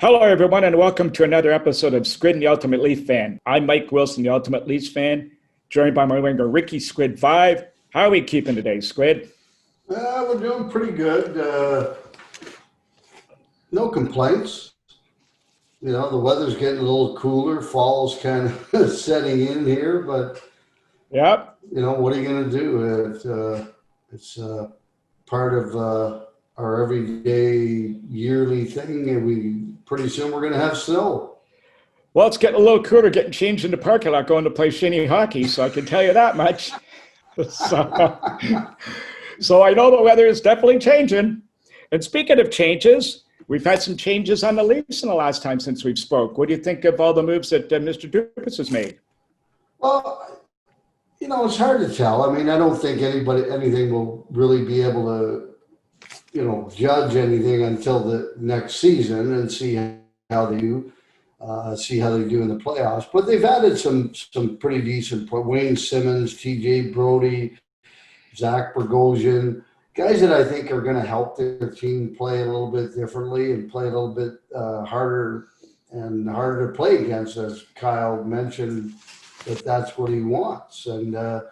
Hello, everyone, and welcome to another episode of Squid and the Ultimate Leaf Fan. I'm Mike Wilson, the Ultimate Leafs fan, joined by my winger, Ricky Squid Vaive. How are we keeping today, Squid? We're doing pretty good. No complaints. You know, the weather's getting a little cooler. Fall's kind of setting in here, but Yep. what are you going to do? It's part of our everyday yearly thing, and we pretty soon we're going to have snow. Well, it's getting a little cooler, getting changed in the parking lot, going to play shinny hockey, so I can tell you that much. So, so I know the weather is definitely changing. And speaking of changes, we've had some changes on the Leafs in the last time since we've spoke. What do you think of all the moves that Mr. Dubas has made? Well, it's hard to tell. I mean, I don't think anything will really be able to, judge anything until the next season and see how they do. See how they do in the playoffs. But they've added some pretty decent Wayne Simmons, TJ Brody, Zach Bogosian, guys that I think are going to help their team play a little bit differently and play a little bit harder to play against, as Kyle mentioned, that's what he wants. And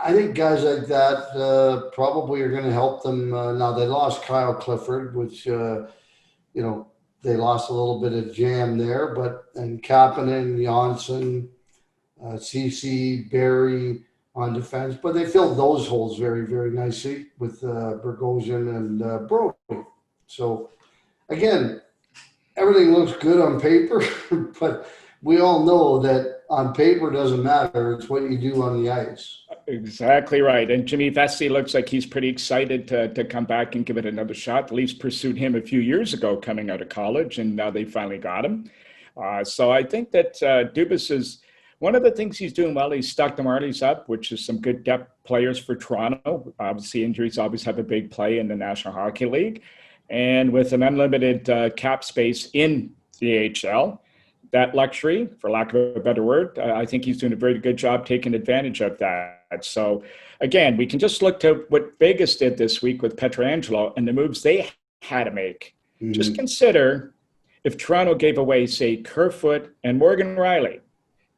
I think guys like that probably are going to help them. Now, they lost Kyle Clifford, which, they lost a little bit of jam there, and Kapanen, Janssen, CC, Barry on defense, but they filled those holes very, very nicely with Bogosian and Brody. So again, everything looks good on paper, but we all know that on paper doesn't matter. It's what you do on the ice. Exactly right. And Jimmy Vesey looks like he's pretty excited to come back and give it another shot. The Leafs pursued him a few years ago coming out of college, and now they finally got him. So I think that Dubas is one of the things he's doing well. He's stuck the Marlies up, which is some good depth players for Toronto. Obviously, injuries always have a big play in the National Hockey League. And with an unlimited cap space in the AHL, that luxury, for lack of a better word, I think he's doing a very good job taking advantage of that. So, again, we can just look to what Vegas did this week with Pietrangelo and the moves they had to make. Mm-hmm. Just consider if Toronto gave away, say, Kerfoot and Morgan Riley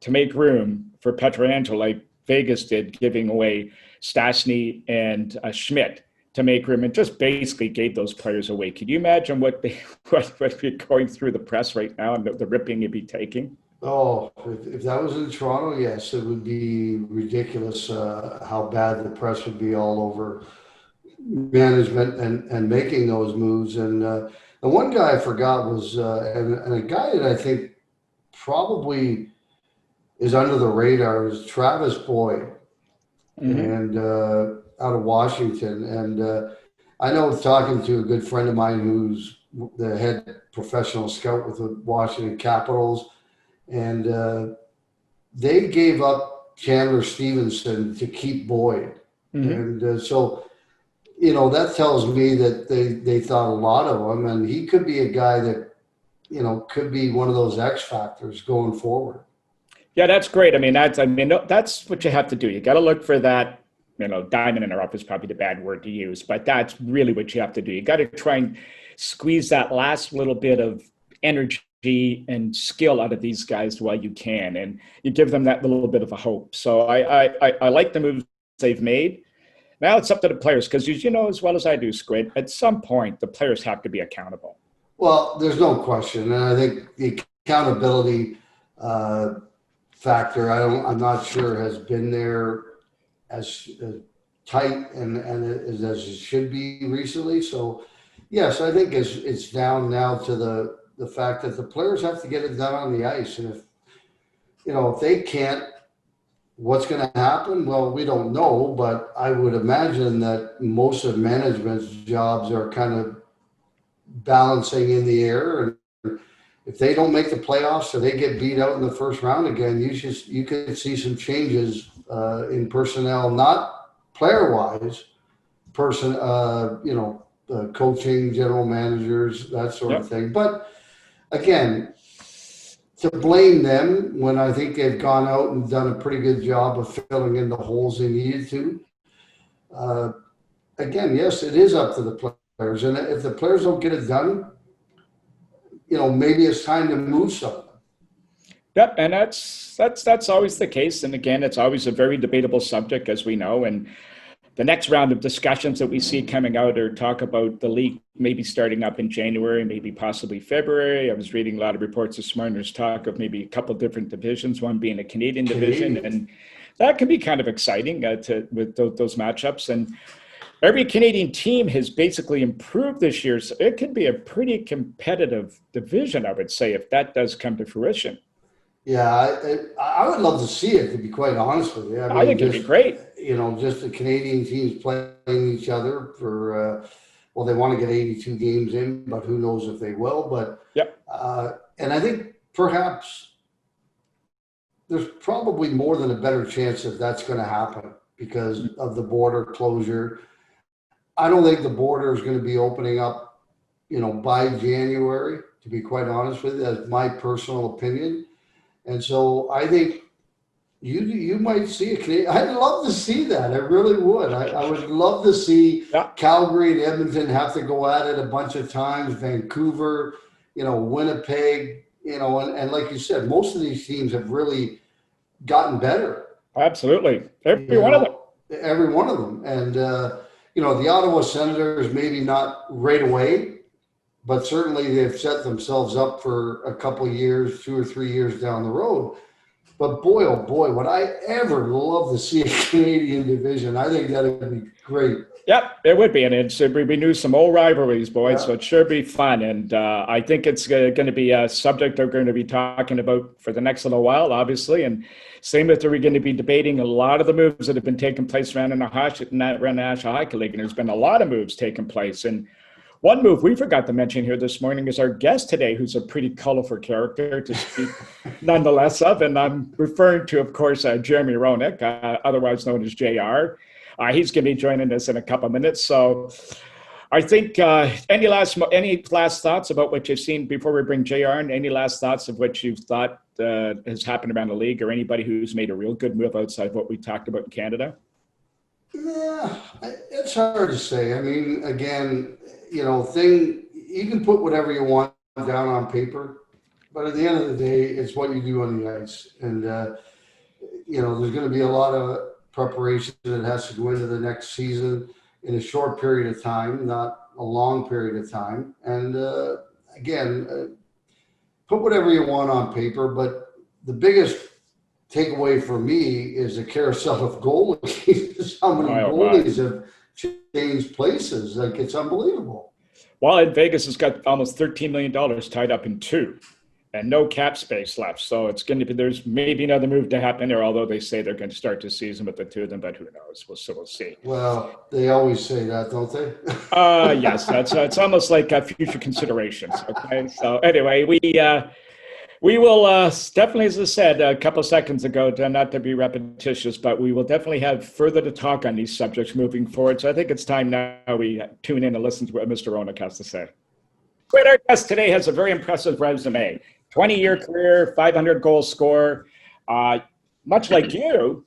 to make room for Pietrangelo, like Vegas did, giving away Stastny and Schmidt to make room, and just basically gave those players away. Can you imagine what would be going through the press right now and the ripping you'd be taking? Oh, if that was in Toronto, yes, it would be ridiculous how bad the press would be all over management and making those moves. And the one guy I forgot was, and a guy that I think probably is under the radar, is Travis Boyd. Mm-hmm. And out of Washington. And I know, talking to a good friend of mine who's the head professional scout with the Washington Capitals, and they gave up Chandler Stevenson to keep Boyd. Mm-hmm. And so, that tells me that they thought a lot of him, and he could be a guy that, could be one of those X factors going forward. Yeah, that's great. That's what you have to do. You got to look for that, diamond in the rough is probably the bad word to use, but that's really what you have to do. You got to try and squeeze that last little bit of energy and skill out of these guys while you can, and you give them that little bit of a hope. So I like the moves they've made. Now it's up to the players, because you know as well as I do, Squid, at some point the players have to be accountable. Well, there's no question, and I think the accountability factor, I'm not sure has been there as tight and as it should be recently. So yes, I think it's down now to the fact that the players have to get it done on the ice. And if they can't, what's going to happen? Well, we don't know, but I would imagine that most of management's jobs are kind of balancing in the air. And if they don't make the playoffs or they get beat out in the first round again, you could see some changes in personnel, not player-wise, coaching, general managers, that sort of thing. But again, to blame them when I think they've gone out and done a pretty good job of filling in the holes they needed to. Again, yes, it is up to the players. And if the players don't get it done, maybe it's time to move someone. Yep, and that's always the case. And again, it's always a very debatable subject, as we know. And the next round of discussions that we see coming out or talk about the league maybe starting up in January, maybe possibly February. I was reading a lot of reports this morning. There's talk of maybe a couple of different divisions, one being a Canadian division, and that can be kind of exciting with those matchups. And every Canadian team has basically improved this year, so it can be a pretty competitive division, I would say, if that does come to fruition. Yeah, I would love to see it, to be quite honest with you. I think it'd be great. Just the Canadian teams playing each other for, well, they want to get 82 games in, but who knows if they will. But, yep. And I think perhaps there's probably more than a better chance that that's going to happen because of the border closure. I don't think the border is going to be opening up, by January, to be quite honest with you. That's my personal opinion. And so I think you might see a Canadian. I'd love to see that. I really would. I would love to see Calgary and Edmonton have to go at it a bunch of times. Vancouver, Winnipeg, and like you said, most of these teams have really gotten better. Absolutely. Every one of them. Every one of them. And, the Ottawa Senators, maybe not right away, but certainly they've set themselves up for a couple of years, 2 or 3 years down the road. But boy, oh boy, would I ever love to see a Canadian division. I think that would be great. Yep, it would be. And it should renew some old rivalries, boys. Yeah. So it should be fun. And I think it's going to be a subject they're going to be talking about for the next little while, obviously. And same with, we're going to be debating a lot of the moves that have been taking place around the National Hockey League. And there's been a lot of moves taking place. And one move we forgot to mention here this morning is our guest today, who's a pretty colorful character to speak nonetheless of. And I'm referring to, of course, Jeremy Roenick, otherwise known as JR. He's going to be joining us in a couple of minutes. So I think any last thoughts about what you've seen before we bring JR in? Any last thoughts of what you've thought has happened around the league, or anybody who's made a real good move outside what we talked about in Canada? Yeah, it's hard to say. I mean, again, you can put whatever you want down on paper, but at the end of the day, it's what you do on the ice. And, there's going to be a lot of preparation that has to go into the next season in a short period of time, not a long period of time. And again, put whatever you want on paper, but the biggest takeaway for me is the carousel of goalies. How many goalies have changed places? Like, it's unbelievable. Well, in Vegas has got almost $13 million tied up in two and no cap space left. So it's going to be, there's maybe another move to happen there, although they say they're going to start the season with the two of them, but who knows? We'll see. Well, they always say that, don't they? Yes, it's almost like future considerations. Okay. So anyway, we will definitely, as I said a couple of seconds ago, not to be repetitious, but we will definitely have further to talk on these subjects moving forward. So I think it's time now we tune in and listen to what Mr. Roenick has to say. Squid, our guest today, has a very impressive resume. 20-year career, 500-goal scorer. Much like you,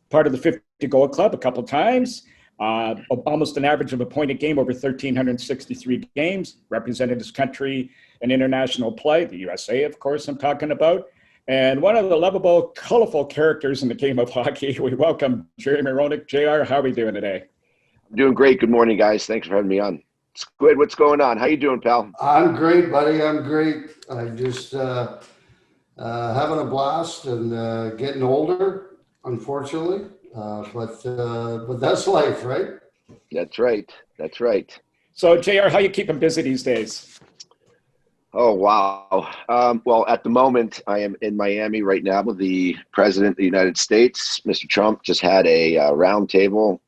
part of the 50-goal club a couple times. Almost an average of a point a game over 1,363 games. Represented his country in international play, the USA, of course, I'm talking about. And one of the lovable, colorful characters in the game of hockey. We welcome Jeremy Roenick. JR, how are we doing today? I'm doing great. Good morning, guys. Thanks for having me on. Squid, what's going on? How you doing, pal? I'm great, buddy. I'm great. I'm just having a blast and getting older, unfortunately. But that's life, right? That's right. That's right. So, JR, how you keeping busy these days? Oh, wow. Well, at the moment, I am in Miami right now with the President of the United States. Mr. Trump just had a roundtable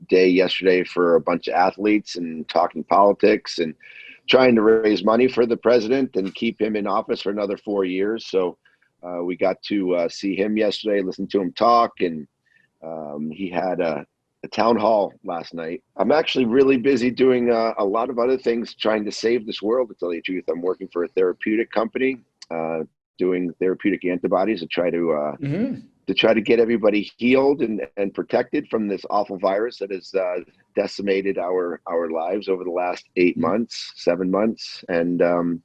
day yesterday for a bunch of athletes and talking politics and trying to raise money for the president and keep him in office for another 4 years. So we got to see him yesterday, listen to him talk, and he had a town hall last night. I'm actually really busy doing a lot of other things, trying to save this world, to tell you the truth. I'm working for a therapeutic company, doing therapeutic antibodies to try to get everybody healed and protected from this awful virus that has decimated our lives over the last 8 months, 7 months. And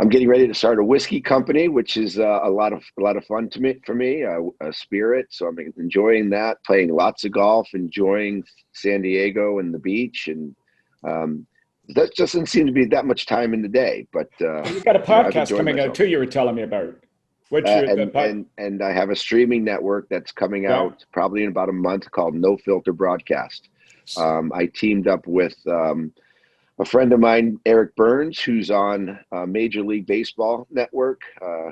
I'm getting ready to start a whiskey company, which is a lot of fun for me. A Spirit, so I'm enjoying that. Playing lots of golf, enjoying San Diego and the beach, and that just doesn't seem to be that much time in the day. But You've got a I've podcast enjoyed coming out myself. too. You were telling me about. Which And I have a streaming network that's coming out probably in about a month called No Filter Broadcast. I teamed up with a friend of mine, Eric Burns, who's on Major League Baseball Network.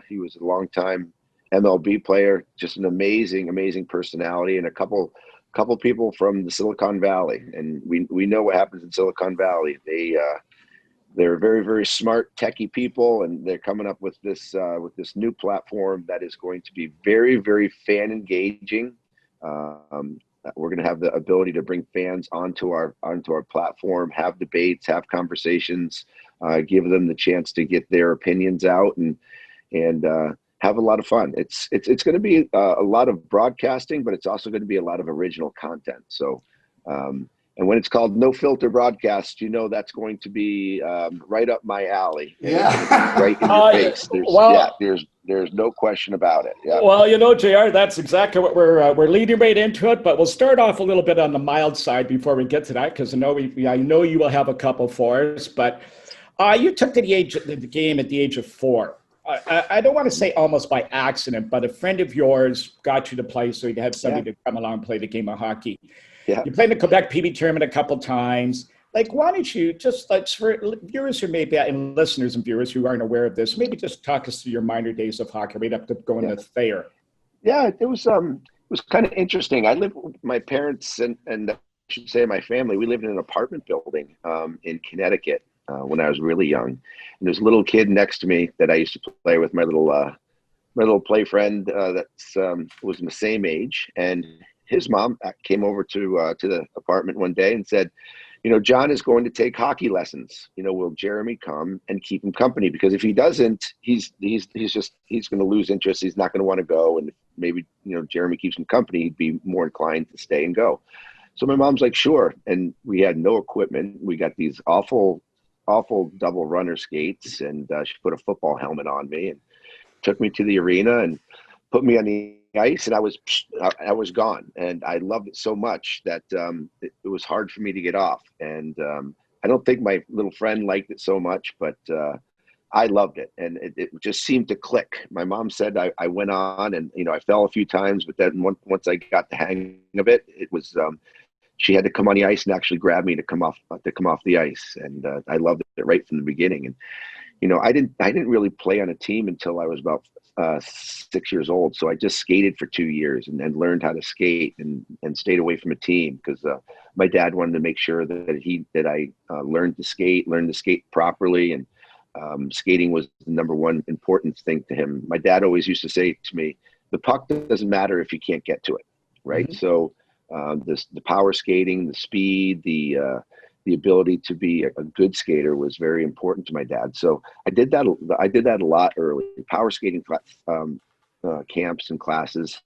He was a longtime MLB player, just an amazing personality, and a couple people from the Silicon Valley. And we know what happens in Silicon Valley. They're very smart, techie people, and they're coming up with this new platform that is going to be very fan engaging. We're going to have the ability to bring fans onto our platform, have debates, have conversations, give them the chance to get their opinions out, and have a lot of fun. It's going to be a lot of broadcasting, but it's also going to be a lot of original content. So. And when it's called No Filter Broadcast, that's going to be right up my alley. Yeah. Right in your face. There's no question about it. Yeah. Well, JR, that's exactly what we're leading right into it. But we'll start off a little bit on the mild side before we get to that, because I know you will have a couple for us. But you took to the game at the age of 4. I don't want to say almost by accident, but a friend of yours got you to play, so you had somebody to come along and play the game of hockey. Yeah. You played in the Quebec PB tournament a couple times. Like, why don't you just, for viewers who maybe, and listeners and viewers who aren't aware of this, maybe just talk us through your minor days of hockey right up to going to Thayer. Yeah, it was kind of interesting. I lived with my parents and I should say my family. We lived in an apartment building in Connecticut when I was really young. And there's a little kid next to me that I used to play with, my little play friend was the same age, and his mom came over to the apartment one day and said, John is going to take hockey lessons. Will Jeremy come and keep him company? Because if he doesn't, he's going to lose interest. He's not going to want to go. And maybe, Jeremy keeps him company, he'd be more inclined to stay and go. So my mom's like, sure. And we had no equipment. We got these awful double runner skates, and she put a football helmet on me and took me to the arena and put me on the ice, and I was gone. And I loved it so much that it was hard for me to get off. And I don't think my little friend liked it so much, but I loved it. And it just seemed to click. My mom said I went on, and I fell a few times, but then once I got the hang of it, it was she had to come on the ice and actually grab me to come off the ice. And I loved it right from the beginning. And I didn't really play on a team until I was about 6 years old. So I just skated for 2 years and then learned how to skate and stayed away from a team because my dad wanted to make sure that I learned to skate properly. And skating was the number one important thing to him. My dad always used to say to me, the puck doesn't matter if you can't get to it. Right. Mm-hmm. So the power skating, the speed, the ability to be a good skater was very important to my dad. So I did that a lot early. Power skating camps and classes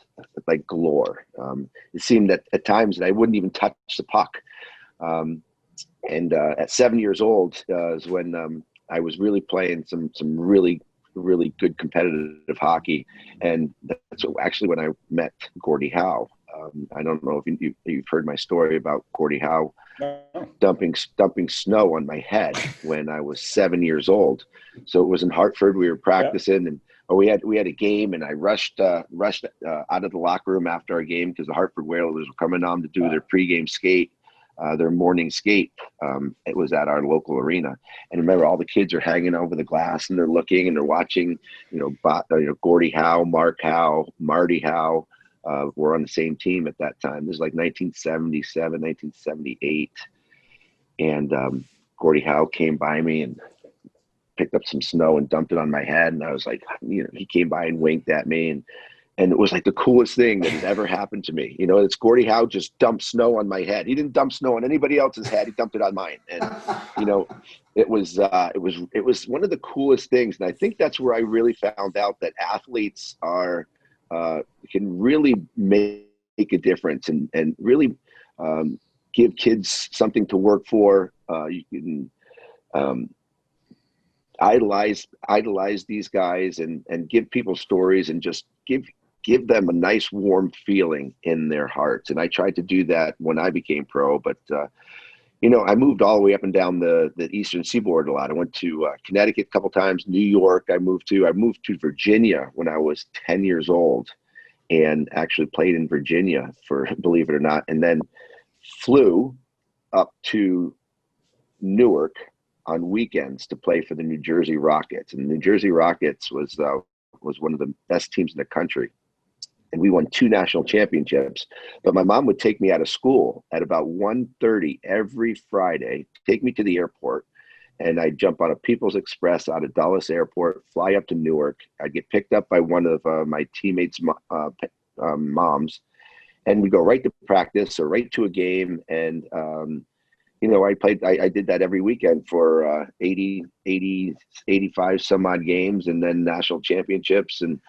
like galore. It seemed that at times that I wouldn't even touch the puck. And at 7 years old is when I was really playing some really good competitive hockey. And that's actually when I met Gordie Howe. I don't know if you've heard my story about Gordie Howe dumping snow on my head when I was 7 years old. So it was in Hartford. We were practicing, and we had a game, and I rushed out of the locker room after our game because the Hartford Whalers were coming on to do their pregame skate, their morning skate. It was at our local arena, and remember, all the kids are hanging over the glass and they're looking and they're watching. Gordie Howe, Mark Howe, Marty Howe. Were on the same team at that time. This is like 1977, 1978. And Gordie Howe came by me and picked up some snow and dumped it on my head. And I was like, he came by and winked at me. And it was like the coolest thing that had ever happened to me. It's Gordie Howe just dumped snow on my head. He didn't dump snow on anybody else's head. He dumped it on mine. And, it was one of the coolest things. And I think that's where I really found out that athletes can really make a difference and really give kids something to work for. You can, idolize these guys and give people stories and just give them a nice warm feeling in their hearts. And I tried to do that when I became pro, but I moved all the way up and down the Eastern Seaboard a lot. I went to Connecticut a couple times, New York. I moved to Virginia when I was 10 years old, and actually played in Virginia for, believe it or not, and then flew up to Newark on weekends to play for the New Jersey Rockets. And the New Jersey Rockets was one of the best teams in the country. And we won 2 national championships. But my mom would take me out of school at about 1:30 every Friday, take me to the airport, and I'd jump on a People's Express out of Dulles Airport, fly up to Newark. I'd get picked up by one of my teammates' moms, and we'd go right to practice or right to a game. And I did that every weekend for 80, 85 some odd games, and then national championships. And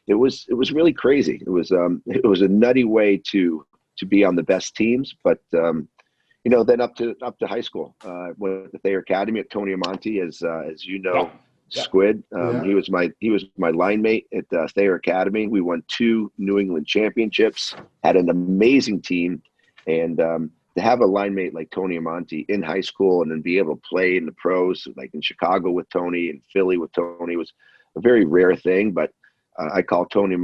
it was really crazy. It was a nutty way to be on the best teams. But then up to high school, went to the Thayer Academy at Tony Amonte, as you know, Yeah. Squid. He was my line mate at Thayer Academy. We won 2 New England championships, had an amazing team, and to have a line mate like Tony Amonte in high school and then be able to play in the pros, like in Chicago with Tony and Philly with Tony, was a very rare thing. But I call Tony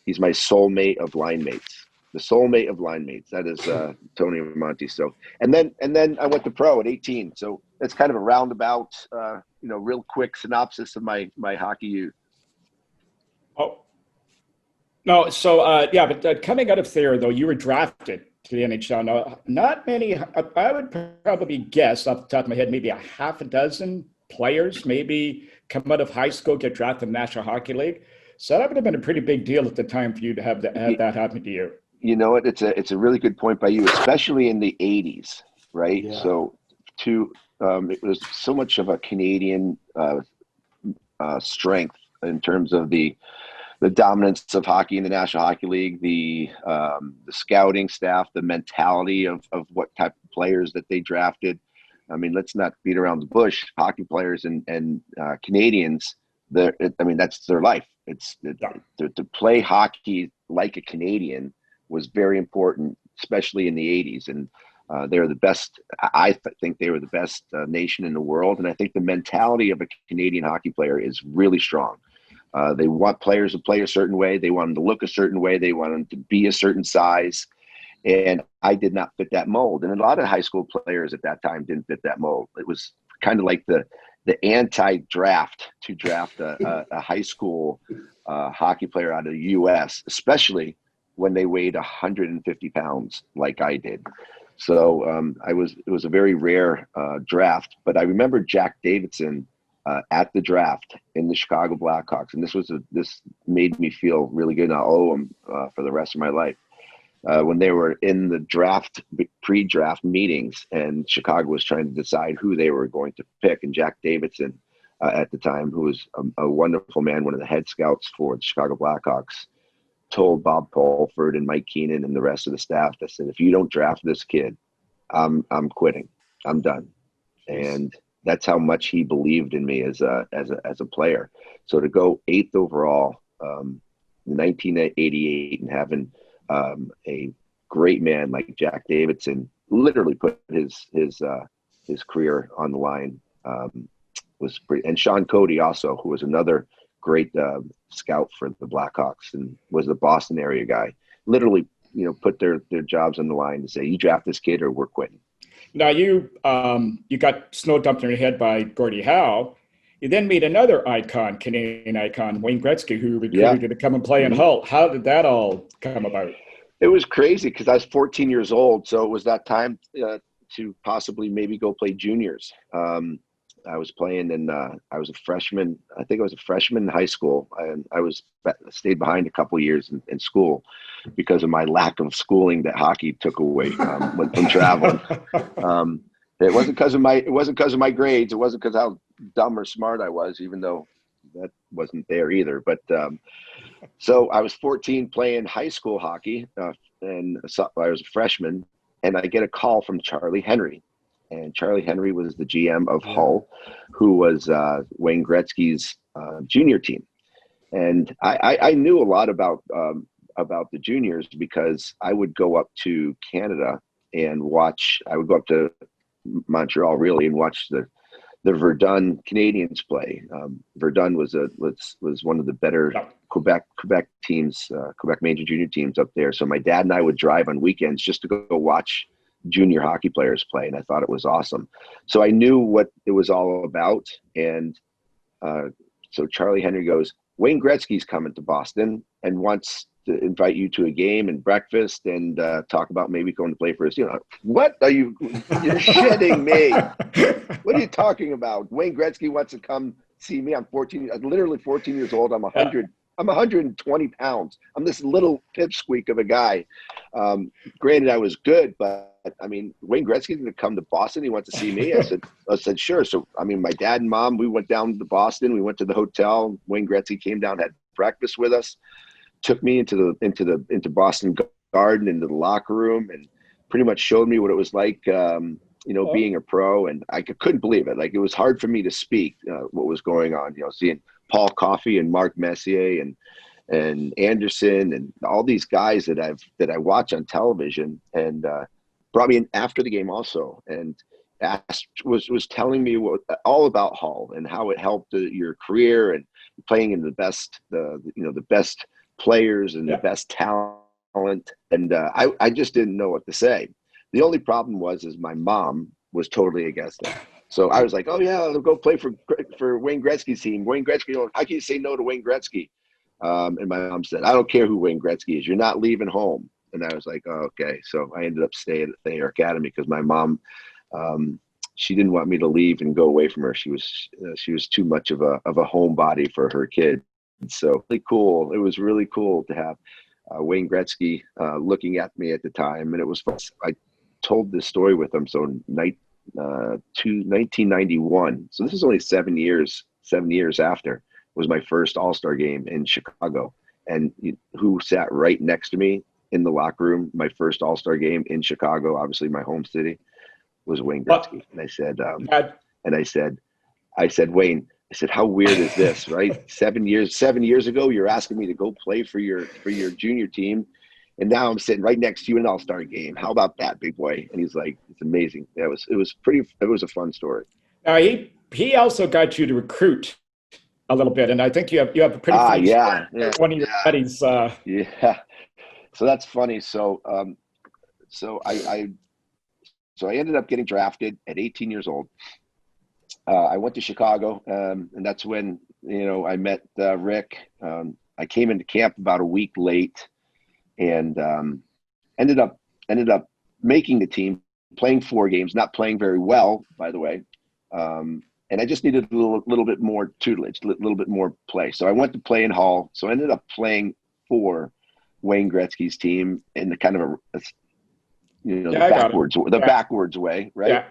he's my soulmate of line mates. The soulmate of line mates. That is Tony Amonte. So, and then I went to pro at 18. So that's kind of a roundabout, real quick synopsis of my hockey youth. Oh, no. So, but coming out of Thayer, though, you were drafted to the NHL. Now, not many, I would probably guess off the top of my head, maybe a half a dozen players maybe come out of high school, get drafted in the National Hockey League. So that would have been a pretty big deal at the time for you to have that happen to you. You know what? It's a really good point by you, especially in the 80s, right? Yeah. So it was so much of a Canadian strength in terms of the dominance of hockey in the National Hockey League, the scouting staff, the mentality of what type of players that they drafted. I mean, let's not beat around the bush. Hockey players and Canadians, that's their life. To play hockey like a Canadian was very important, especially in the 80s. And they're the best. I think they were the best nation in the world. And I think the mentality of a Canadian hockey player is really strong. They want players to play a certain way. They want them to look a certain way. They want them to be a certain size. And I did not fit that mold. And a lot of high school players at that time didn't fit that mold. It was kind of like the anti-draft to draft a high school hockey player out of the U.S., especially when they weighed 150 pounds like I did. So it was a very rare draft. But I remember Jack Davidson at the draft in the Chicago Blackhawks, and this made me feel really good. And I'll owe him for the rest of my life. When they were in the pre-draft meetings, and Chicago was trying to decide who they were going to pick, and Jack Davidson at the time, who was a wonderful man, one of the head scouts for the Chicago Blackhawks, told Bob Polford and Mike Keenan and the rest of the staff that said, if you don't draft this kid, I'm quitting. I'm done. And that's how much he believed in me as a player. So to go 8th overall in 1988 and having a great man like Jack Davidson literally put his career on the line was pretty. And Sean Cody also, who was another great scout for the Blackhawks and was the Boston area guy, literally put their jobs on the line to say, you draft this kid or we're quitting. Now you got snow dumped on your head by Gordie Howe. You then meet another icon, Canadian icon, Wayne Gretzky, who recruited you to come and play in Hull. How did that all come about? It was crazy because I was 14 years old, so it was that time to possibly maybe go play juniors. I was playing and I was a freshman. I think I was a freshman in high school, and I stayed behind a couple of years in school because of my lack of schooling that hockey took away from traveling. It wasn't because of my grades. It wasn't because how dumb or smart I was, even though that wasn't there either. But so I was 14 playing high school hockey, and I was a freshman, and I get a call from Charlie Henry. and Charlie Henry was the GM of Hull, who was Wayne Gretzky's junior team. And I knew a lot about the juniors because I would go up to Canada and watch. I would go up to Montreal really and watch the Verdun Canadians play. Verdun was one of the better Quebec teams, Quebec major junior teams up there. So my dad and I would drive on weekends just to go watch junior hockey players play, and I thought it was awesome. So I knew what it was all about, and so Charlie Henry goes, Wayne Gretzky's coming to Boston and wants to invite you to a game and breakfast and talk about maybe going to play for us. What are you're shitting me? What are you talking about? Wayne Gretzky wants to come see me. I'm literally 14 years old. I'm 120 pounds. I'm this little pipsqueak of a guy. Granted, I was good, but I mean, Wayne Gretzky's going to come to Boston. He wants to see me. I said, sure. So, I mean, my dad and mom, we went down to Boston. We went to the hotel. Wayne Gretzky came down, had breakfast with us, took me into Boston Garden, into the locker room, and pretty much showed me what it was like, being a pro. And I couldn't believe it. Like, it was hard for me to speak what was going on, seeing Paul Coffey and Mark Messier and Anderson and all these guys that I watch on television, and brought me in after the game also, and was telling me all about Hull and how it helped your career and playing in the best players and the best talent. And I just didn't know what to say. The only problem was my mom was totally against it. So I was like, oh yeah, I'll go play for Wayne Gretzky's team. Wayne Gretzky, how can you say no to Wayne Gretzky? And my mom said, I don't care who Wayne Gretzky is. You're not leaving home. And I was like, oh, okay. So I ended up staying at Thayer Academy because my mom, she didn't want me to leave and go away from her. She was too much of a homebody for her kid. So really cool. It was really cool to have Wayne Gretzky looking at me at the time, and it was fun. I told this story with him. So 1991. So this is only 7 years after was my first All-Star game in Chicago, and who sat right next to me in the locker room, my first All-Star game in Chicago, obviously my home city, was Wayne Gretzky. And I said, Wayne, I said, how weird is this, right? 7 years ago, you're asking me to go play for your junior team, and now I'm sitting right next to you in an All-Star game. How about that, big boy? And he's like, it's amazing. It was a fun story. He also got you to recruit a little bit, and I think you have a pretty funny story. One of your buddies. Yeah. So that's funny. So I ended up getting drafted at 18 years old. I went to Chicago, and that's when I met Rick. I came into camp about a week late, and ended up making the team, playing 4 games, not playing very well, by the way. And I just needed a little bit more tutelage, a little bit more play. So I went to play in Hull. So I ended up playing for Wayne Gretzky's team in the kind of the backwards way, right? Yeah.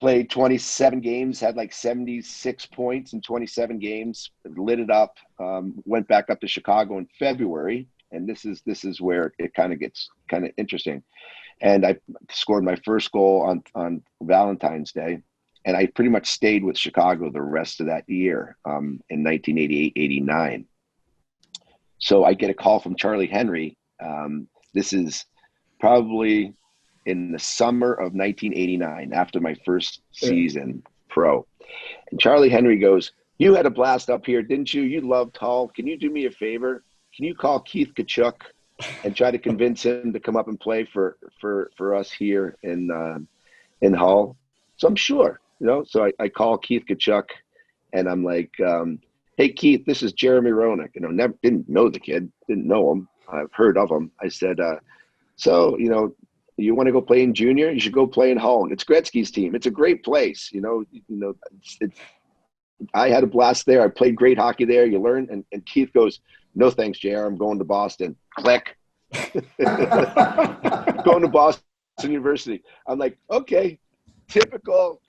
Played 27 games, had like 76 points in 27 games, lit it up, went back up to Chicago in February. And this is where it kind of gets kind of interesting. And I scored my first goal on Valentine's Day. And I pretty much stayed with Chicago the rest of that year, in 1988-89. So I get a call from Charlie Henry. This is probably in the summer of 1989, after my first season pro. And Charlie Henry goes, you had a blast up here, didn't you? You loved Hull. Can you do me a favor? Can you call Keith Tkachuk and try to convince him to come up and play for us here in Hull? So I'm sure. So I call Keith Tkachuk, and I'm like, hey, Keith, this is Jeremy Roenick. Didn't know the kid, didn't know him. I've heard of him. I said, so, you want to go play in junior? You should go play in Hull. It's Gretzky's team. It's a great place. I had a blast there. I played great hockey there. You learn. And Keith goes, no thanks, JR. I'm going to Boston. Click. Going to Boston University. I'm like, okay. Typical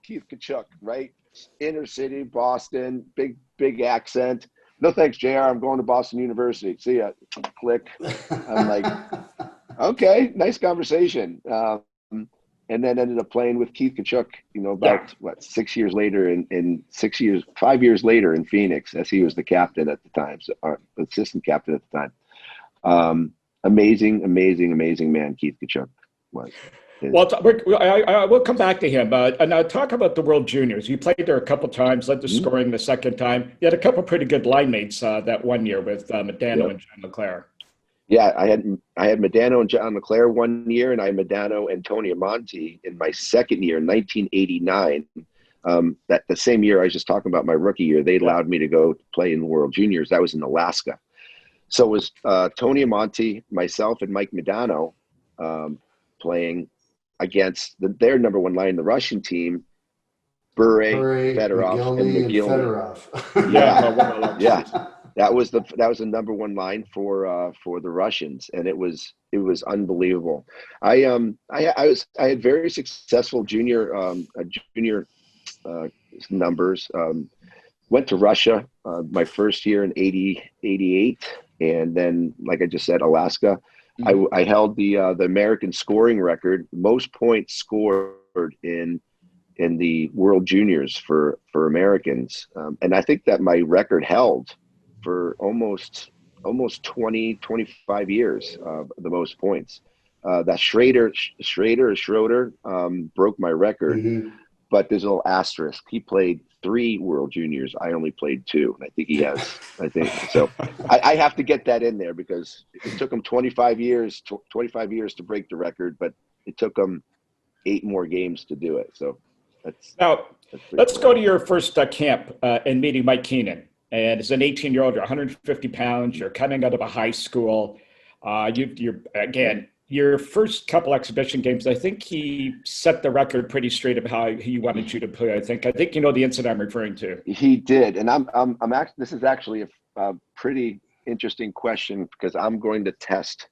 Keith Tkachuk, right? Inner city, Boston, big accent. No thanks, JR. I'm going to Boston University. See ya. Click. I'm like, okay, nice conversation. and then ended up playing with Keith Kachuk, Yeah. about 6 years later, in 6 years, 5 years later in Phoenix, as he was the captain at the time, so, assistant captain at the time. Amazing, amazing, amazing man, Keith Kachuk was. Well, we'll come back to him. And now talk about the World Juniors. You played there a couple times, led the Mhm. scoring the second time. You had a couple pretty good line mates that one year with Medano Yep. and John LeClaire. Yeah, I had Medano and John LeClaire one year, and I had Medano and Tony Amonte in my second year in 1989. That the same year I was just talking about, my rookie year, they allowed me to go play in the World Juniors. That was in Alaska. So it was Tony Amonte, myself, and Mike Medano playing against their number one line, the Russian team, Bure, Fedorov, and McGillney, and McGillney. Fedorov. Yeah. Yeah, that was the number one line for the Russians, and it was unbelievable. I had very successful junior numbers. Went to Russia my first year in 88, and then, like I just said, Alaska. I held the American scoring record, most points scored in the World Juniors for Americans, and I think that my record held for almost 20, 25 years, the most points. That Schroeder broke my record, Mhm. but there's a little asterisk. He played 3 World Juniors. I only played 2. And I think he has. I think so. I have to get that in there because it took him 25 years to break the record, but it took him 8 more games to do it. So Now, that's pretty let's cool. go to your first camp and meeting Mike Keenan. And as an 18-year-old, you're 150 pounds. You're coming out of a high school. You're again, your first couple exhibition games, I think he set the record pretty straight of how he wanted you to play. I think you know the incident I'm referring to. He did, and I'm actually. This is actually a pretty interesting question because I'm going to test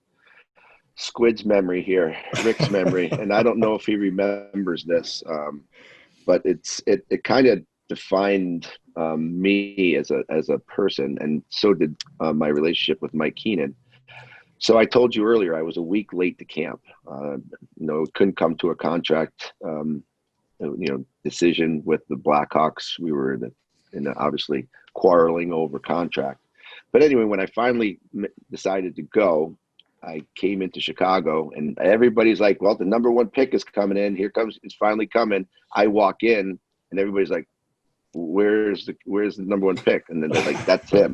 Squid's memory here, Rick's memory, and I don't know if he remembers this, but it kind of defined me as a person, and so did my relationship with Mike Keenan. So I told you earlier I was a week late to camp. Couldn't come to a contract decision with the Blackhawks. We were obviously quarreling over contract. But anyway, when I finally decided to go, I came into Chicago, and everybody's like, "Well, the number one pick is coming in. It's finally coming." I walk in, and everybody's like, "Where's the number one pick?" And then they're like, "That's him.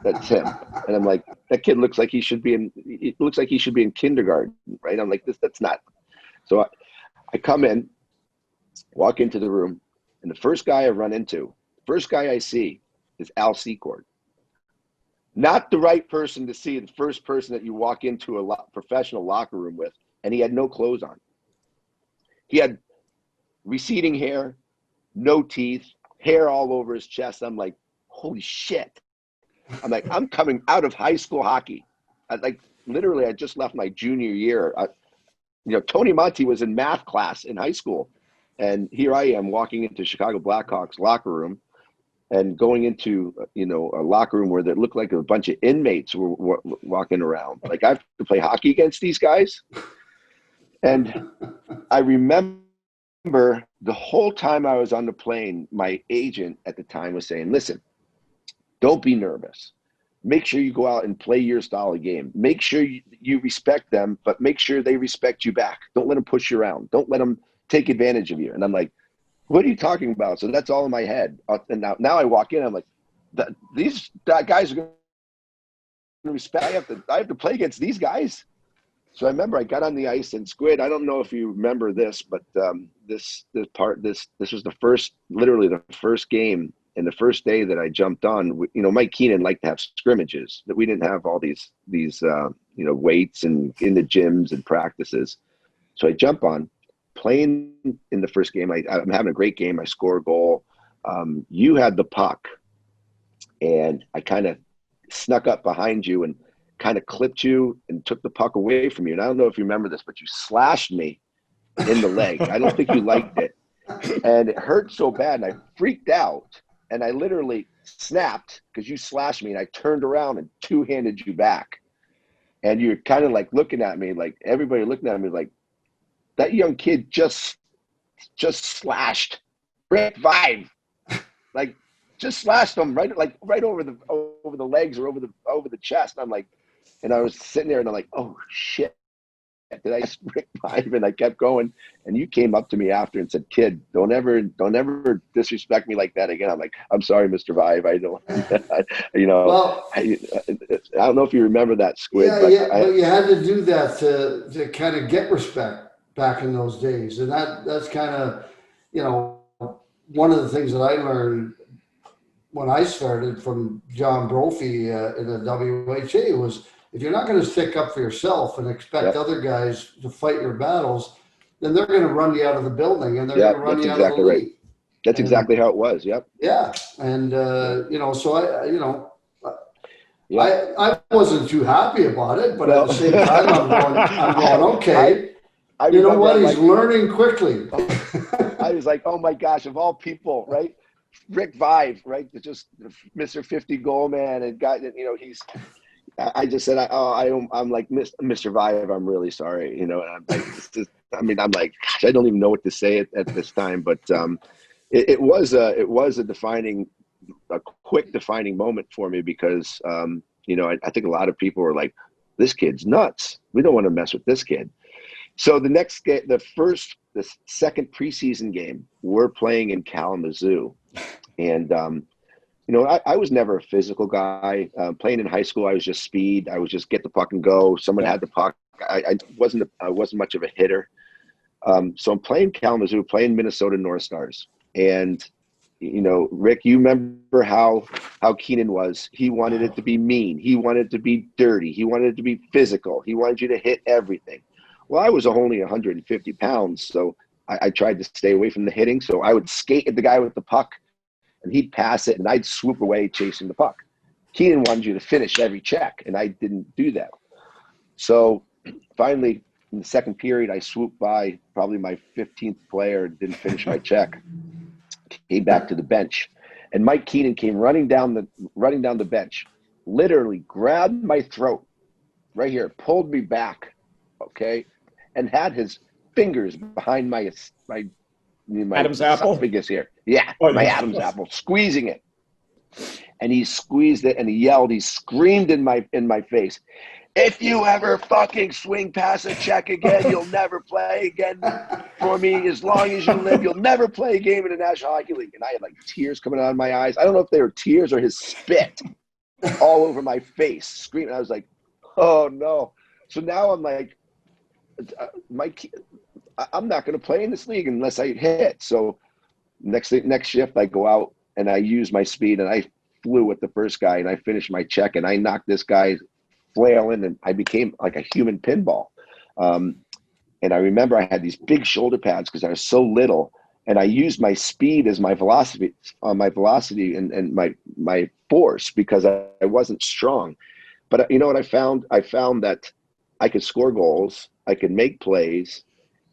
That's him." And I'm like, "That kid looks like he should be in. It looks like he should be in kindergarten, right?" I'm like, That's not." So I come in, walk into the room, and the first guy I see is Al Secord. Not the right person to see, the first person that you walk into a professional locker room with, and he had no clothes on. He had receding hair, no teeth, hair all over his chest. I'm like, holy shit. I'm like, I'm coming out of high school hockey. Literally, I just left my junior year. Tony Monty was in math class in high school. And here I am walking into Chicago Blackhawks locker room and going into, a locker room where it looked like a bunch of inmates were walking around. Like, I have to play hockey against these guys. And I remember the whole time I was on the plane, my agent at the time was saying, "Listen, don't be nervous. Make sure you go out and play your style of game. Make sure you respect them, but make sure they respect you back. Don't let them push you around. Don't let them take advantage of you." And I'm like, "What are you talking about?" So that's all in my head. And now I walk in, I'm like, these guys are going to respect. I have to play against these guys. So I remember I got on the ice, and Squid, I don't know if you remember this, but this was literally the first game and the first day that I jumped on. Mike Keenan liked to have scrimmages, that we didn't have all these weights and in the gyms and practices. So I jump on, playing in the first game. I'm having a great game. I score a goal. You had the puck, and I kind of snuck up behind you and kind of clipped you and took the puck away from you. And I don't know if you remember this, but you slashed me in the leg. I don't think you liked it. And it hurt so bad, and I freaked out, and I literally snapped because you slashed me, and I turned around and two-handed you back. And you're kind of like looking at me, like everybody looking at me like, that young kid just slashed Rick Vaive, like just slashed him right over the legs or over the chest. And I'm like, and I was sitting there and I'm like, oh shit. Did I just Rick Vaive? And I kept going. And you came up to me after and said, "Kid, don't ever disrespect me like that again." I'm like, "I'm sorry, Mr. Vaive. I don't, Well, I don't know if you remember that, Squid." yeah, but you had to do that to kind of get respect back in those days, and that's kind of, one of the things that I learned when I started from John Brophy in the WHA was, if you're not going to stick up for yourself and expect other guys to fight your battles, then they're going to run you out of the building and they're going to run you out of the league. That's exactly how it was. Yep. Yeah. And, so I wasn't too happy about it, but at the same time, I'm going, okay, you know what? He's learning quickly. I was like, oh my gosh, of all people, right? Rick Vaive, right? Just Mr. 50 goal man, and I just said, I'm like, Mr. Vaive, I'm really sorry, and I'm like, I'm like, gosh, I don't even know what to say at this time, but it was a quick defining moment for me because, I think a lot of people were like, this kid's nuts. We don't want to mess with this kid. So the second preseason game, we're playing in Kalamazoo. And, I was never a physical guy. Playing in high school, I was just speed. I was just get the puck and go. Someone had the puck. I wasn't much of a hitter. So I'm playing Kalamazoo, playing Minnesota North Stars. And, Rick, you remember how Keenan was. He wanted it to be mean. He wanted it to be dirty. He wanted it to be physical. He wanted you to hit everything. Well, I was only 150 pounds, so I tried to stay away from the hitting. So I would skate at the guy with the puck, and he'd pass it, and I'd swoop away chasing the puck. Keenan wanted you to finish every check, and I didn't do that. So finally, in the second period, I swooped by probably my 15th player and didn't finish my check. Came back to the bench, and Mike Keenan came running down the bench, literally grabbed my throat right here, pulled me back, okay, and had his fingers behind my Adam's apple here. Yeah, my Adam's apple, squeezing it. And he squeezed it and he yelled, he screamed in my face, "If you ever fucking swing past a check again, you'll never play again for me. As long as you live, you'll never play a game in the National Hockey League." And I had like tears coming out of my eyes. I don't know if they were tears or his spit all over my face, screaming. I was like, oh no. So now I'm like, I'm not going to play in this league unless I hit. So next shift, I go out and I use my speed and I flew with the first guy and I finished my check and I knocked this guy flailing and I became like a human pinball. And I remember I had these big shoulder pads because I was so little, and I used my speed as my velocity and my force because I wasn't strong. But you know what I found? I found that I could score goals, I could make plays,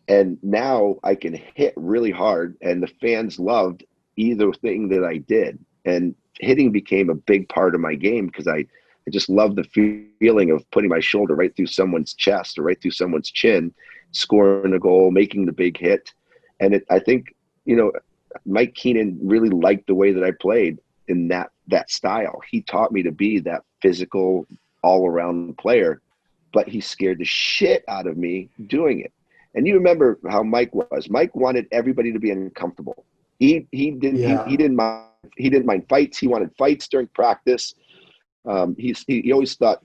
and now I can hit really hard, and the fans loved either thing that I did. And hitting became a big part of my game because I just loved the feeling of putting my shoulder right through someone's chest or right through someone's chin, scoring a goal, making the big hit. And I think, Mike Keenan really liked the way that I played in that style. He taught me to be that physical, all-around player, but he scared the shit out of me doing it. And you remember how Mike was. Mike wanted everybody to be uncomfortable. He didn't mind fights. He wanted fights during practice. He always thought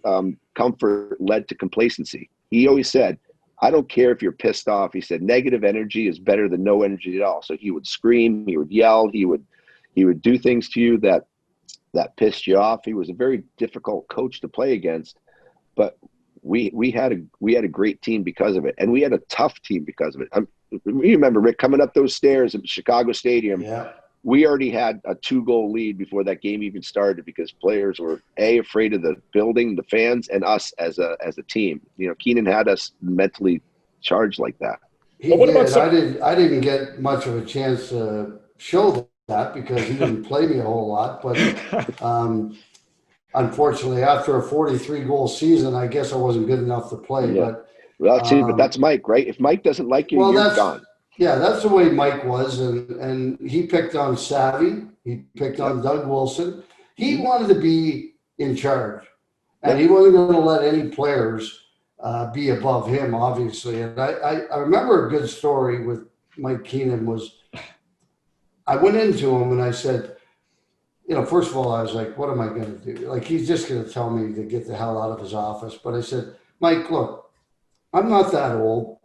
comfort led to complacency. He always said, "I don't care if you're pissed off." He said, "Negative energy is better than no energy at all." So he would scream, he would yell, he would do things to you that pissed you off. He was a very difficult coach to play against, but we had a great team because of it, and we had a tough team because of it. You remember, Rick, coming up those stairs at Chicago Stadium. Yeah. We already had a 2-goal lead before that game even started because players were afraid of the building, the fans, and us as a team. Keenan had us mentally charged like that. He did. I didn't get much of a chance to show that because he didn't play me a whole lot. But unfortunately, after a 43-goal season, I guess I wasn't good enough to play. Yeah. Well, see, but that's Mike, right? If Mike doesn't like you, Well, you're gone. that's the way Mike was, and he picked on Savvy. He picked on Doug Wilson. He wanted to be in charge, and he wasn't going to let any players be above him, obviously. And I remember a good story with Mike Keenan was I went into him and I said, first of all, I was like, what am I going to do? Like, he's just going to tell me to get the hell out of his office. But I said, Mike, look, I'm not that old.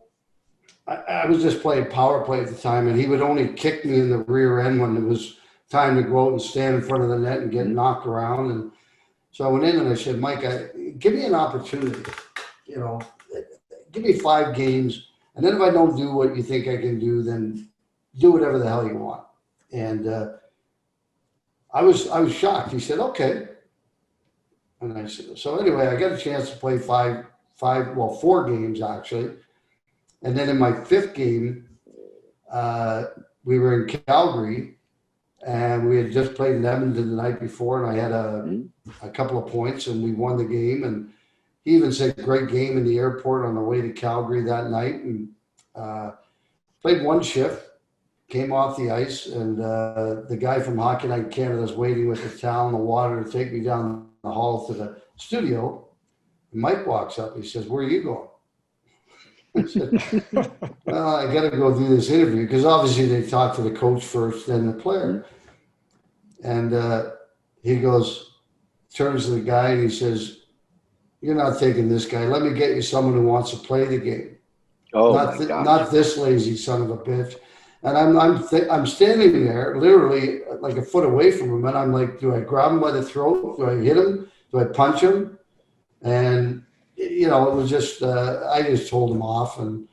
I was just playing power play at the time, and he would only kick me in the rear end when it was time to go out and stand in front of the net and get knocked around. And so I went in and I said, Mike, give me an opportunity, give me 5 games. And then if I don't do what you think I can do, then do whatever the hell you want. And I was shocked. He said, okay. And I said, so anyway, I got a chance to play 4 games actually. And then in my 5th game, we were in Calgary, and we had just played in Edmonton the night before, and I had a couple of points, and we won the game. And he even said, great game in the airport on the way to Calgary that night. And played 1 shift, came off the ice, and the guy from Hockey Night Canada is waiting with the towel and the water to take me down the hall to the studio. And Mike walks up. He says, where are you going? I said, well, I got to go do this interview, because obviously they talk to the coach first, then the player. And he turns to the guy and he says, you're not taking this guy. Let me get you someone who wants to play the game. Oh, not this lazy son of a bitch. And I'm standing there literally like a foot away from him. And I'm like, do I grab him by the throat? Do I hit him? Do I punch him? And it was just, I just told him off, and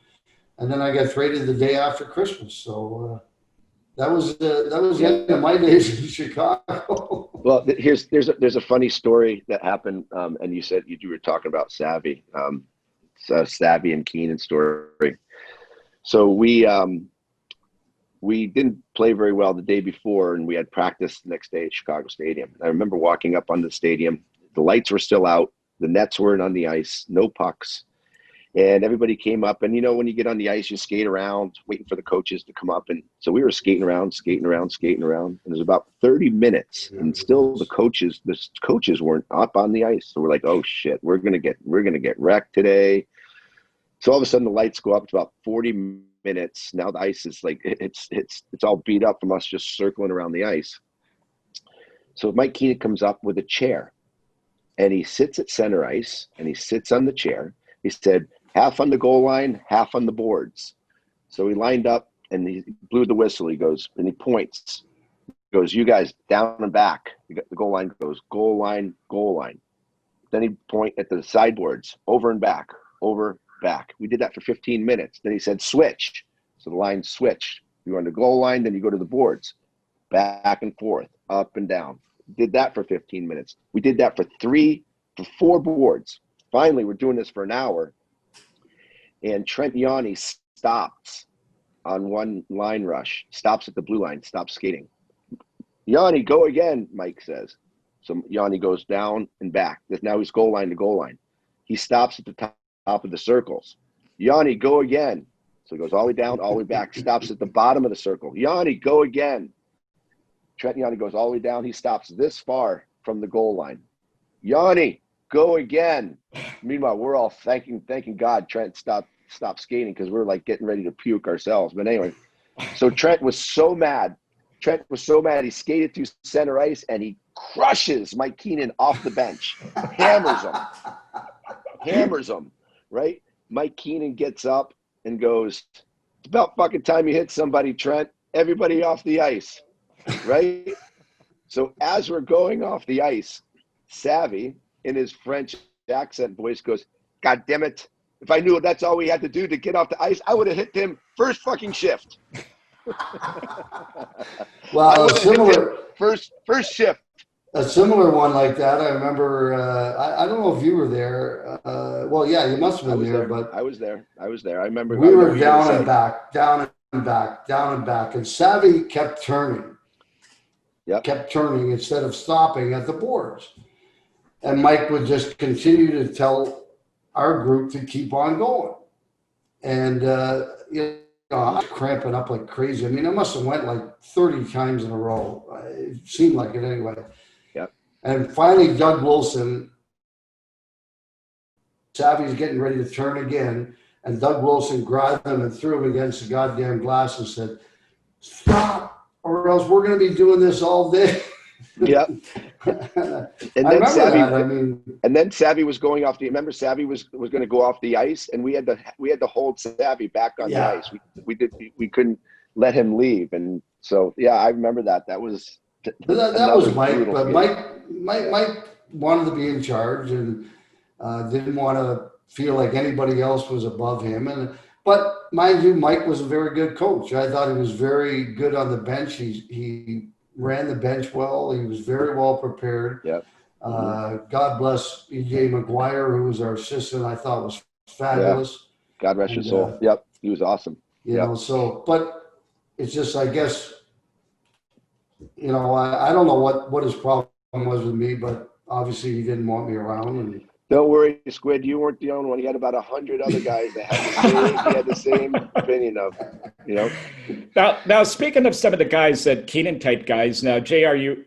then I got traded the day after Christmas. So that was the end of my days in Chicago. Well, there's a funny story that happened, and you said you were talking about Savvy, Savvy and Keenan story. So we didn't play very well the day before, and we had practice the next day at Chicago Stadium. I remember walking up on the stadium, the lights were still out. The nets weren't on the ice, no pucks. And everybody came up, and when you get on the ice, you skate around, waiting for the coaches to come up. And so we were skating around. And it was about 30 minutes, and still the coaches weren't up on the ice. So we're like, oh shit, we're gonna get wrecked today. So all of a sudden the lights go up. It's about 40 minutes. Now the ice is like it's all beat up from us just circling around the ice. So Mike Keenan comes up with a chair. And he sits at center ice, and he sits on the chair. He said, half on the goal line, half on the boards. So he lined up, and he blew the whistle. He goes, and he points. He goes, you guys, down and back. The goal line goes, goal line, goal line. Then he point at the sideboards, over and back, over, back. We did that for 15 minutes. Then he said, switch. So the line switched. You go on the goal line, then you go to the boards. Back and forth, up and down. Did that for 15 minutes. We did that for 4 boards. Finally, we're doing this for an hour. And Trent Yanni stops on one line rush, stops at the blue line, stops skating. Yanni, go again, Mike says. So Yanni goes down and back. Now he's goal line to goal line. He stops at the top of the circles. Yanni, go again. So he goes all the way down, all the way back, stops at the bottom of the circle. Yanni, go again. Trent Yanni goes all the way down. He stops this far from the goal line. Yanni, go again. Meanwhile, we're all thanking God Trent stopped skating, because we're like getting ready to puke ourselves. But anyway, so Trent was so mad. He skated through center ice, and he crushes Mike Keenan off the bench. Hammers him, right? Mike Keenan gets up and goes, it's about fucking time you hit somebody, Trent. Everybody off the ice. Right? So as we're going off the ice, Savvy, in his French accent voice, goes, God damn it. If I knew that's all we had to do to get off the ice, I would have hit him first fucking shift. Well, first shift. A similar one like that. I remember, I don't know if you were there. Well, yeah, you must have been there, but I was there. I remember. We were down and back. And Savvy kept turning. Yep. Kept turning instead of stopping at the boards. And Mike would just continue to tell our group to keep on going. And, you know, I was cramping up like crazy. I mean, I must have went like 30 times in a row. It seemed like it anyway. Yep. And finally, Doug Wilson, Savvy's getting ready to turn again. And Doug Wilson grabbed him and threw him against the goddamn glass and said, "Stop, or else we're going to be doing this all day." Yep. And I then remember Savvy, that. I mean, and then Savvy was going off the. Remember, Savvy was going to go off the ice, and we had to hold Savvy back on the yeah, ice. We couldn't let him leave, and so yeah, I remember that. That was that another was Mike. brutal But game. Mike wanted to be in charge and didn't want to feel like anybody else was above him. But mind you, Mike was a very good coach. I thought he was very good on the bench. He ran the bench well. He was very well prepared. Yep. God bless EJ McGuire, who was our assistant. I thought was fabulous. Yeah. God rest his soul. Yep, he was awesome. You know, so but it's just, I guess, you know, I don't know what his problem was with me, but obviously he didn't want me around. And don't worry, Squid. You weren't the only one. He had about 100 other guys that had the same opinion of, you know. Now, speaking of some of the guys that Keenan type guys, now JR, you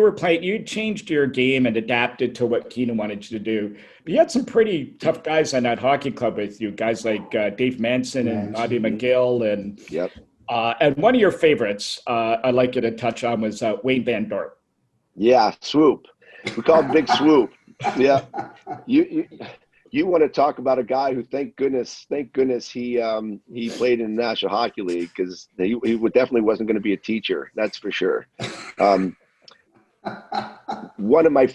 were playing. You changed your game and adapted to what Keenan wanted you to do. But you had some pretty tough guys on that hockey club with you, guys like Dave Manson and Bobby McGill, and one of your favorites I'd like you to touch on was Wayne Van Dorp. Yeah, Swoop. We call him Big Swoop. Yeah, you want to talk about a guy who thank goodness he played in the National Hockey League, because he definitely wasn't going to be a teacher, that's for sure. One of my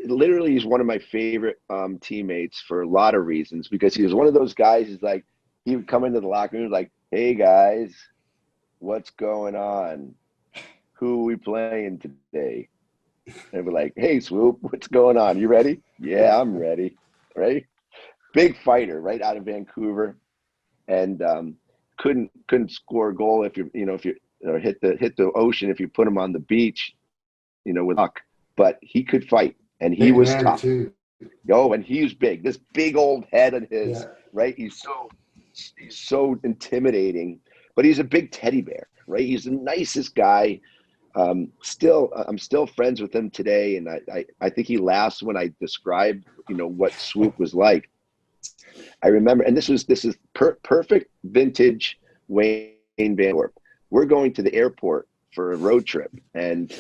literally he's one of my favorite teammates for a lot of reasons, because he was one of those guys. He's like, he would come into the locker room like, "Hey guys, what's going on? Who are we playing today?" And we're like, "Hey, Swoop, what's going on? You ready?" "Yeah, I'm ready." Right? Big fighter, right out of Vancouver, and couldn't score a goal if you hit the ocean if you put him on the beach, with luck. But he could fight, and he was tough. Too. Oh, and he was big. This big old head of his, right? He's so intimidating, but he's a big teddy bear, right? He's the nicest guy. I'm still friends with him today, and I think he laughs when I describe what Swoop was like. I remember, and this is perfect vintage Wayne Van Dorp. We're going to the airport for a road trip, and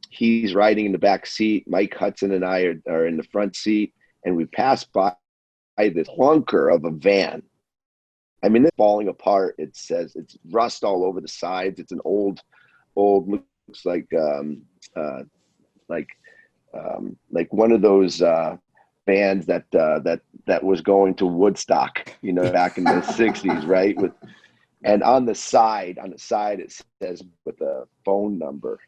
he's riding in the back seat. Mike Hudson and I are in the front seat, and we pass by this clunker of a van. I mean, it's falling apart. It says it's rust all over the sides. It's an old looks like one of those bands that was going to Woodstock, back in the 60s, right? And on the side it says with a phone number,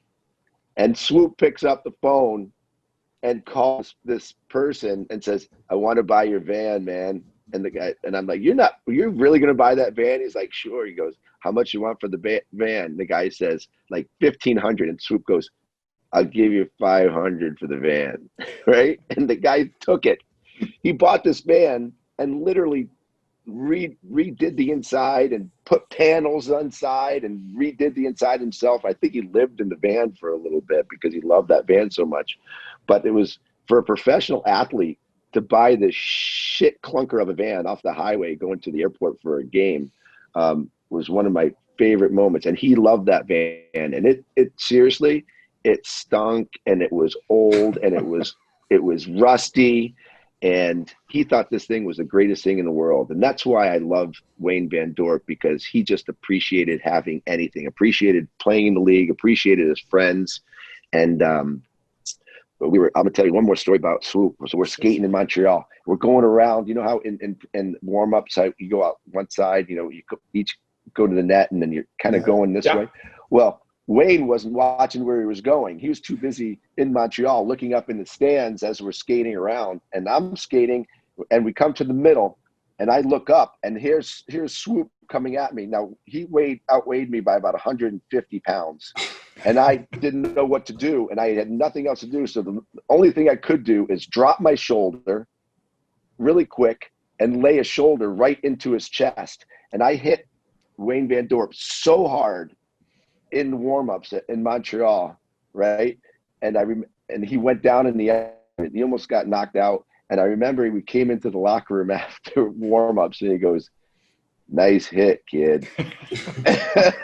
and Swoop picks up the phone and calls this person and says, "I want to buy your van, man." And the guy, and I'm like, "You're really going to buy that van?" He's like, "Sure." He goes, "How much you want for the van?" The guy says, like $1,500. And Swoop goes, "I'll give you $500 for the van." Right? And the guy took it. He bought this van and literally redid the inside and put panels inside and redid the inside himself. I think he lived in the van for a little bit because he loved that van so much. But it was, for a professional athlete to buy this shit clunker of a van off the highway going to the airport for a game, was one of my favorite moments. And he loved that van, and it seriously, it stunk, and it was old, and it was rusty, and he thought this thing was the greatest thing in the world. And that's why I love Wayne Van Dorp, because he just appreciated having anything, appreciated playing in the league, appreciated his friends. And I'm gonna tell you one more story about Swoop. So we're skating in Montreal. We're going around, how in warm-ups, you go out one side, you each go to the net, and then you're kind of going this way. Well, Wayne wasn't watching where he was going. He was too busy in Montreal looking up in the stands as we're skating around. And I'm skating, and we come to the middle, and I look up, and here's Swoop coming at me. Now, he outweighed me by about 150 pounds, and I didn't know what to do, and I had nothing else to do. So the only thing I could do is drop my shoulder really quick and lay a shoulder right into his chest. And I hit Wayne Van Dorp so hard in the warm-ups in Montreal, right? And and he went down in the end. He almost got knocked out. And I remember we came into the locker room after warm-ups, and he goes, "Nice hit, kid."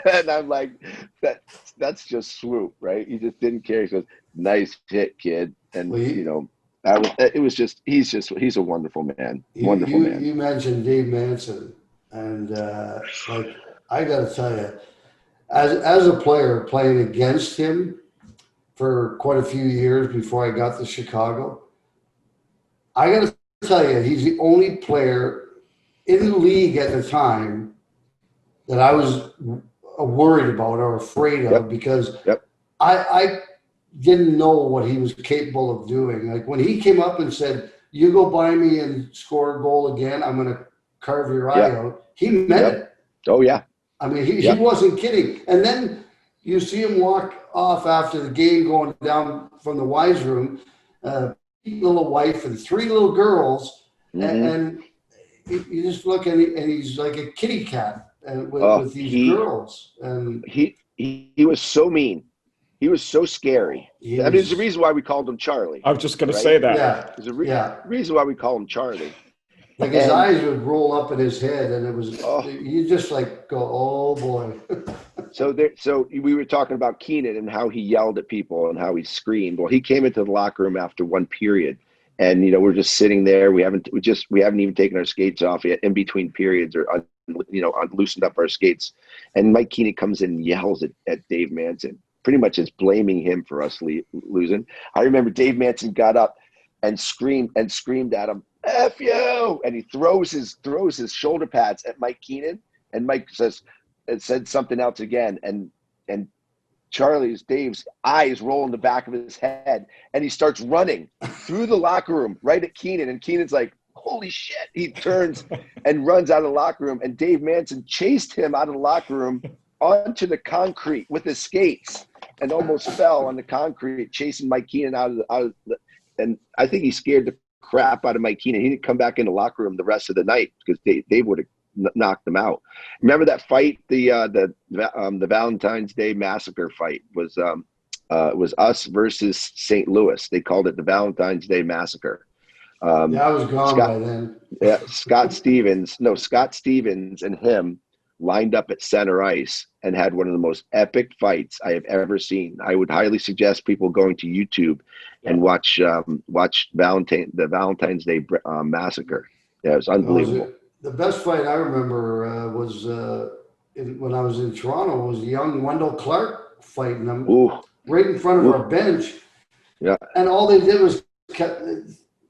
And I'm like, that's just swoop, right? He just didn't care. He goes, "Nice hit, kid." And Well, he's a wonderful man. Wonderful man. You mentioned Dave Manson, and like I got to tell you, as a player playing against him for quite a few years before I got to Chicago, I got to tell you, he's the only player in the league at the time that I was worried about or afraid of, because I didn't know what he was capable of doing. Like when he came up and said, "You go by me and score a goal again, I'm going to carve your eye out," he meant it. Oh, yeah. I mean, he wasn't kidding. And then you see him walk off after the game going down from the Wise room, little wife and 3 little girls, and you just look and he's like a kitty cat with these girls. And he was so mean. He was so scary. There's a reason why we called him Charlie. I was just going to say that. Yeah. There's a reason why we call him Charlie. Like his eyes would roll up in his head, and it was you just like go, "Oh boy." So we were talking about Keenan and how he yelled at people and how he screamed. Well, he came into the locker room after one period, and we're just sitting there. We haven't even taken our skates off yet in between periods, or loosened up our skates. And Mike Keenan comes in and yells at Dave Manson, pretty much is blaming him for us losing. I remember Dave Manson got up and screamed at him, "F you!" And he throws his shoulder pads at Mike Keenan, and Mike said something else again, and Dave's eyes roll in the back of his head, and he starts running through the locker room right at Keenan, and Keenan's like, "Holy shit!" He turns and runs out of the locker room, and Dave Manson chased him out of the locker room onto the concrete with his skates, and almost fell on the concrete, chasing Mike Keenan out of the. And I think he scared the crap out of Mike Keenan. He didn't come back in the locker room the rest of the night because Dave would have knocked him out. Remember that fight? The Valentine's Day Massacre fight was us versus St. Louis. They called it the Valentine's Day Massacre. I was gone by then. Yeah, Scott Stevens and him lined up at center ice and had one of the most epic fights I have ever seen. I would highly suggest people going to YouTube and watch the Valentine's Day Massacre. Yeah, it was unbelievable. The best fight I remember was when I was in Toronto. Was young Wendell Clark fighting them right in front of our bench. Yeah, and all they did was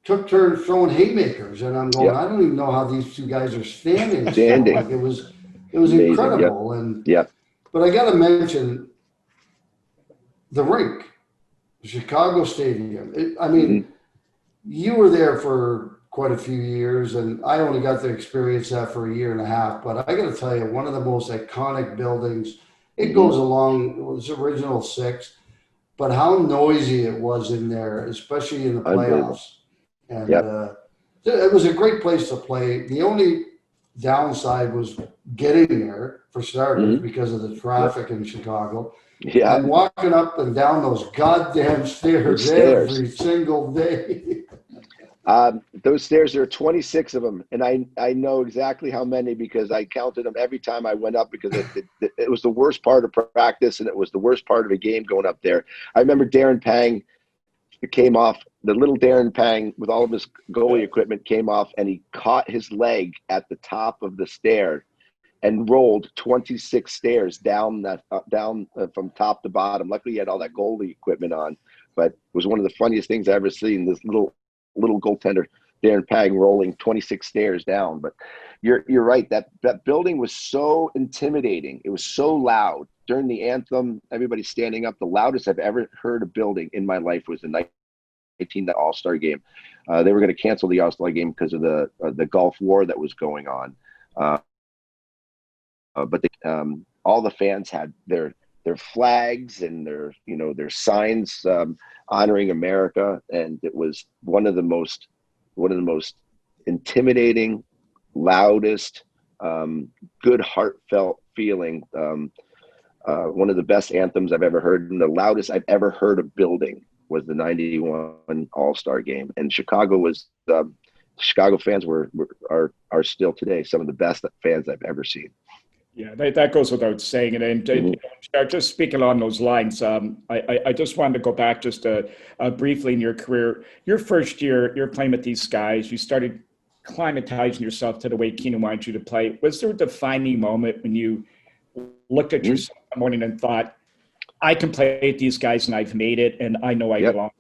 took turns throwing haymakers, and I'm going, I don't even know how these two guys are standing. Like it was amazing. Incredible. But I got to mention the rink, the Chicago Stadium. You were there for quite a few years, and I only got to experience that for a year and a half. But I got to tell you, one of the most iconic buildings. It goes along. It was original 6, but how noisy it was in there, especially in the playoffs. And it was a great place to play. The only downside was getting there, for starters, because of the traffic in Chicago. Yeah. And walking up and down those goddamn stairs every single day. Those stairs, there are 26 of them. And I know exactly how many because I counted them every time I went up because it was the worst part of practice and it was the worst part of a game going up there. I remember Darren Pang came off, the little Darren Pang with all of his goalie equipment came off and he caught his leg at the top of the stair and rolled 26 stairs down from top to bottom. Luckily, he had all that goalie equipment on, but it was one of the funniest things I ever seen. This little goaltender, Darren Pang, rolling 26 stairs down. But you're right. That building was so intimidating. It was so loud during the anthem. Everybody standing up. The loudest I've ever heard a building in my life was the 19 All-Star game. They were going to cancel the All-Star game because of the Gulf War that was going on. But all the fans had their flags and their signs honoring America, and it was one of the most intimidating loudest, good heartfelt feeling. One of the best anthems I've ever heard, and the loudest I've ever heard of building was the '91 All-Star game. And Chicago was, Chicago fans are still today some of the best fans I've ever seen. Yeah, that goes without saying. Just speaking on those lines, I just wanted to go back just briefly in your career. Your first year, you're playing with these guys. You started climatizing yourself to the way Keenan wanted you to play. Was there a defining moment when you looked at yourself one morning and thought, I can play with these guys and I've made it and I know I belong?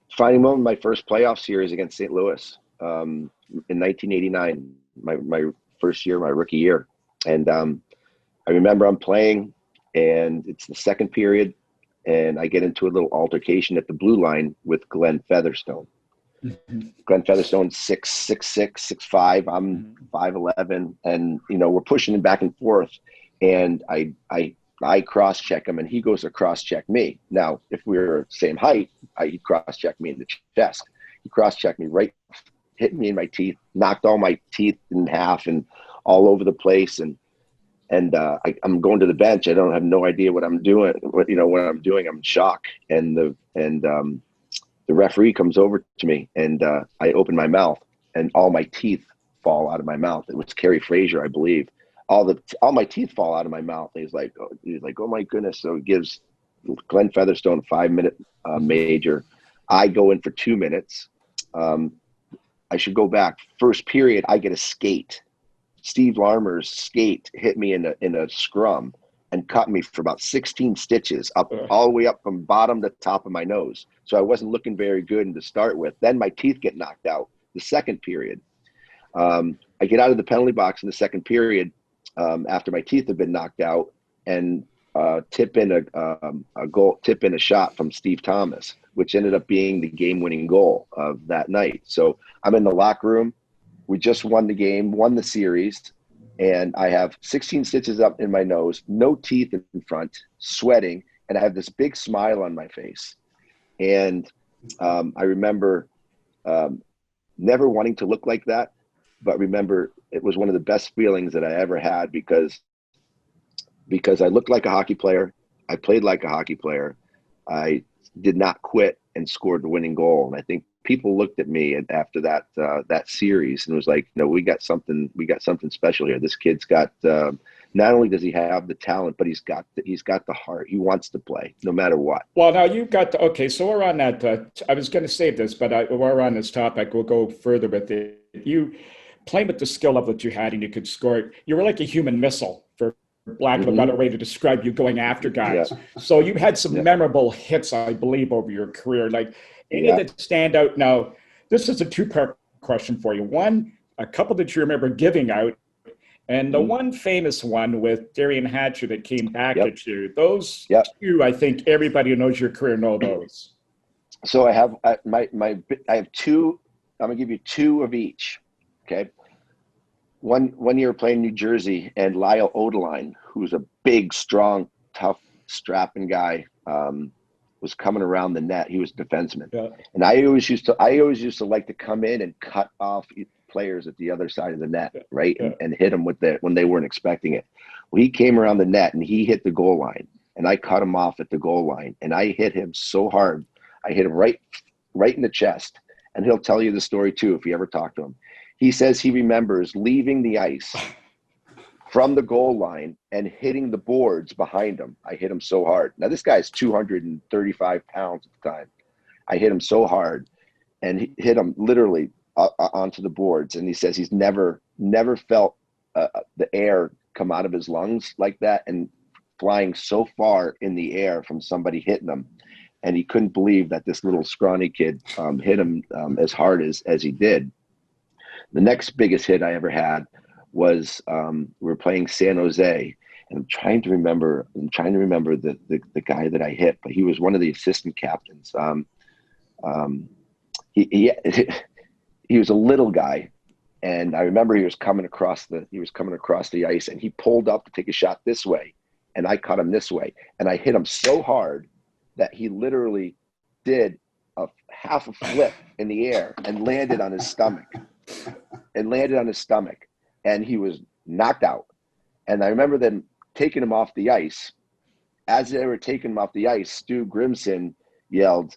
Defining moment, my first playoff series against St. Louis in 1989, my first year, my rookie year. And I remember I'm playing, and it's the second period, and I get into a little altercation at the blue line with Glenn Featherstone. Glenn Featherstone, 6'6", 6'5". I'm 5'11", and we're pushing him back and forth. And I cross check him, and he goes to cross check me. Now, if we were same height, he'd cross check me in the chest. He cross checked me right, hit me in my teeth, knocked all my teeth in half, and all over the place, and I'm going to the bench. I don't have no idea what I'm doing. What I'm doing. I'm in shock. And the referee comes over to me, and I open my mouth, and all my teeth fall out of my mouth. It was Kerry Frazier, I believe. All my teeth fall out of my mouth. And he's like, oh my goodness. So he gives Glenn Featherstone a 5-minute major. I go in for 2 minutes. I should go back. First period, I get a skate. Steve Larmer's skate hit me in a scrum and cut me for about 16 stitches all the way up from bottom to top of my nose. So I wasn't looking very good to start with. Then my teeth get knocked out the second period. I get out of the penalty box in the second period after my teeth have been knocked out, and tip in a shot from Steve Thomas, which ended up being the game-winning goal of that night. So I'm in the locker room. We just won the game, won the series, and I have 16 stitches up in my nose, no teeth in front, sweating, and I have this big smile on my face. And I remember never wanting to look like that, but remember it was one of the best feelings that I ever had because I looked like a hockey player. I played like a hockey player. I did not quit and scored the winning goal. And I think people looked at me after that series and was like, we got something special here. This kid's got, not only does he have the talent, but he's got the heart. He wants to play no matter what. Well, now you've got okay. So we're on that. I was going to save this, but we're on this topic. We'll go further with it. You playing with the skill level that you had, and you could score. You were like a human missile, for lack of a better way to describe you, going after guys. Yeah. So you had some memorable hits, I believe, over your career. Like any that stand out. Now, this is a two-part question for you. One, a couple that you remember giving out, and the one famous one with Darian Hatcher that came back at you. Those two, I think everybody who knows your career know those. So I have I have two. I'm gonna give you two of each. Okay. One year playing New Jersey, and Lyle Odeline, who's a big, strong, tough, strapping guy, was coming around the net. He was a defenseman, and I always used to like to come in and cut off players at the other side of the net, right, and hit them when they weren't expecting it. Well, he came around the net and he hit the goal line, and I cut him off at the goal line, and I hit him so hard, I hit him right in the chest. And he'll tell you the story too if you ever talk to him. He says he remembers leaving the ice from the goal line and hitting the boards behind him. I hit him so hard. Now, this guy's 235 pounds at the time. I hit him so hard and hit him literally onto the boards. And he says he's never felt the air come out of his lungs like that, and flying so far in the air from somebody hitting him. And he couldn't believe that this little scrawny kid hit him as hard as he did. The next biggest hit I ever had was we were playing San Jose, and I'm trying to remember the guy that I hit, but he was one of the assistant captains. He was a little guy, and I remember he was coming across the ice, and he pulled up to take a shot this way, and I caught him this way, and I hit him so hard that he literally did a half a flip in the air and landed on his stomach. and landed on his stomach, and he was knocked out. And I remember them taking him off the ice. As they were taking him off the ice, Stu Grimson yelled,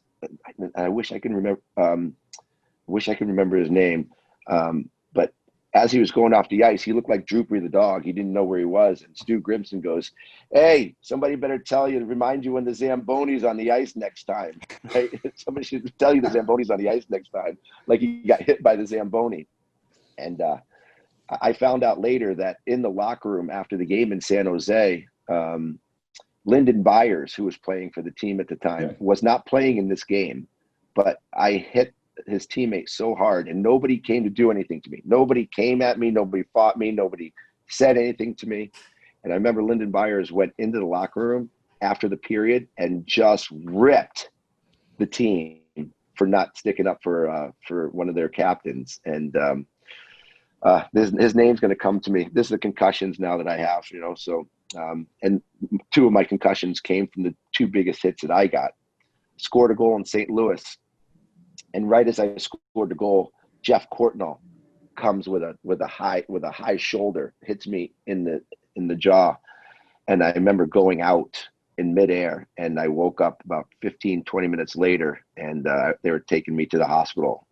I wish I can remember his name. But as he was going off the ice, he looked like Droopy the dog. He didn't know where he was. And Stu Grimson goes, "Hey, somebody better tell you to remind you when the Zamboni's on the ice next time." Right? Somebody should tell you the Zamboni's on the ice next time. Like he got hit by the Zamboni. And I found out later that in the locker room after the game in San Jose, Lyndon Byers, who was playing for the team at the time, was not playing in this game, but I hit his teammate so hard and nobody came to do anything to me. Nobody came at me. Nobody fought me. Nobody said anything to me. And I remember Lyndon Byers went into the locker room after the period and just ripped the team for not sticking up for one of their captains. And his name's going to come to me. This is the concussions now that I have, so and two of my concussions came from the two biggest hits that I got. Scored a goal in St. Louis, and right as I scored the goal, Jeff Courtnall comes with a high shoulder, hits me in the jaw, and I remember going out in midair, and I woke up about 15, 20 minutes later, and they were taking me to the hospital,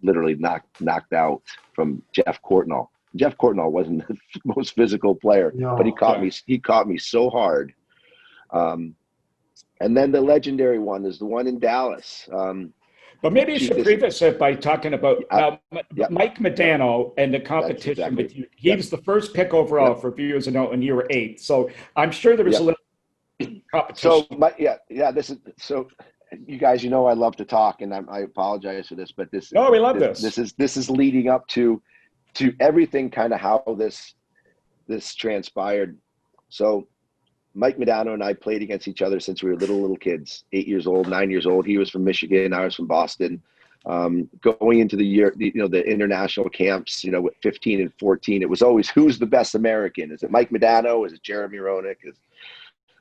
literally knocked out from Jeff Courtnall. Jeff Courtnall wasn't the most physical player, but he caught me so hard. And then the legendary one is the one in Dallas. But maybe you should preface it by talking about Mike Modano and the competition with you. He was the first pick overall for viewers to know, and you were 8th. So I'm sure there was a little competition. So, you guys, I love to talk, and I apologize for this, but this. No, we love this. This is leading up to everything, kind of how this transpired. So Mike Modano and I played against each other since we were little kids, 8 years old, 9 years old. He was from Michigan, I was from Boston. Going into the year, the international camps, with 15 and 14, it was always, who's the best American? Is it Mike Modano? Is it Jeremy Roenick?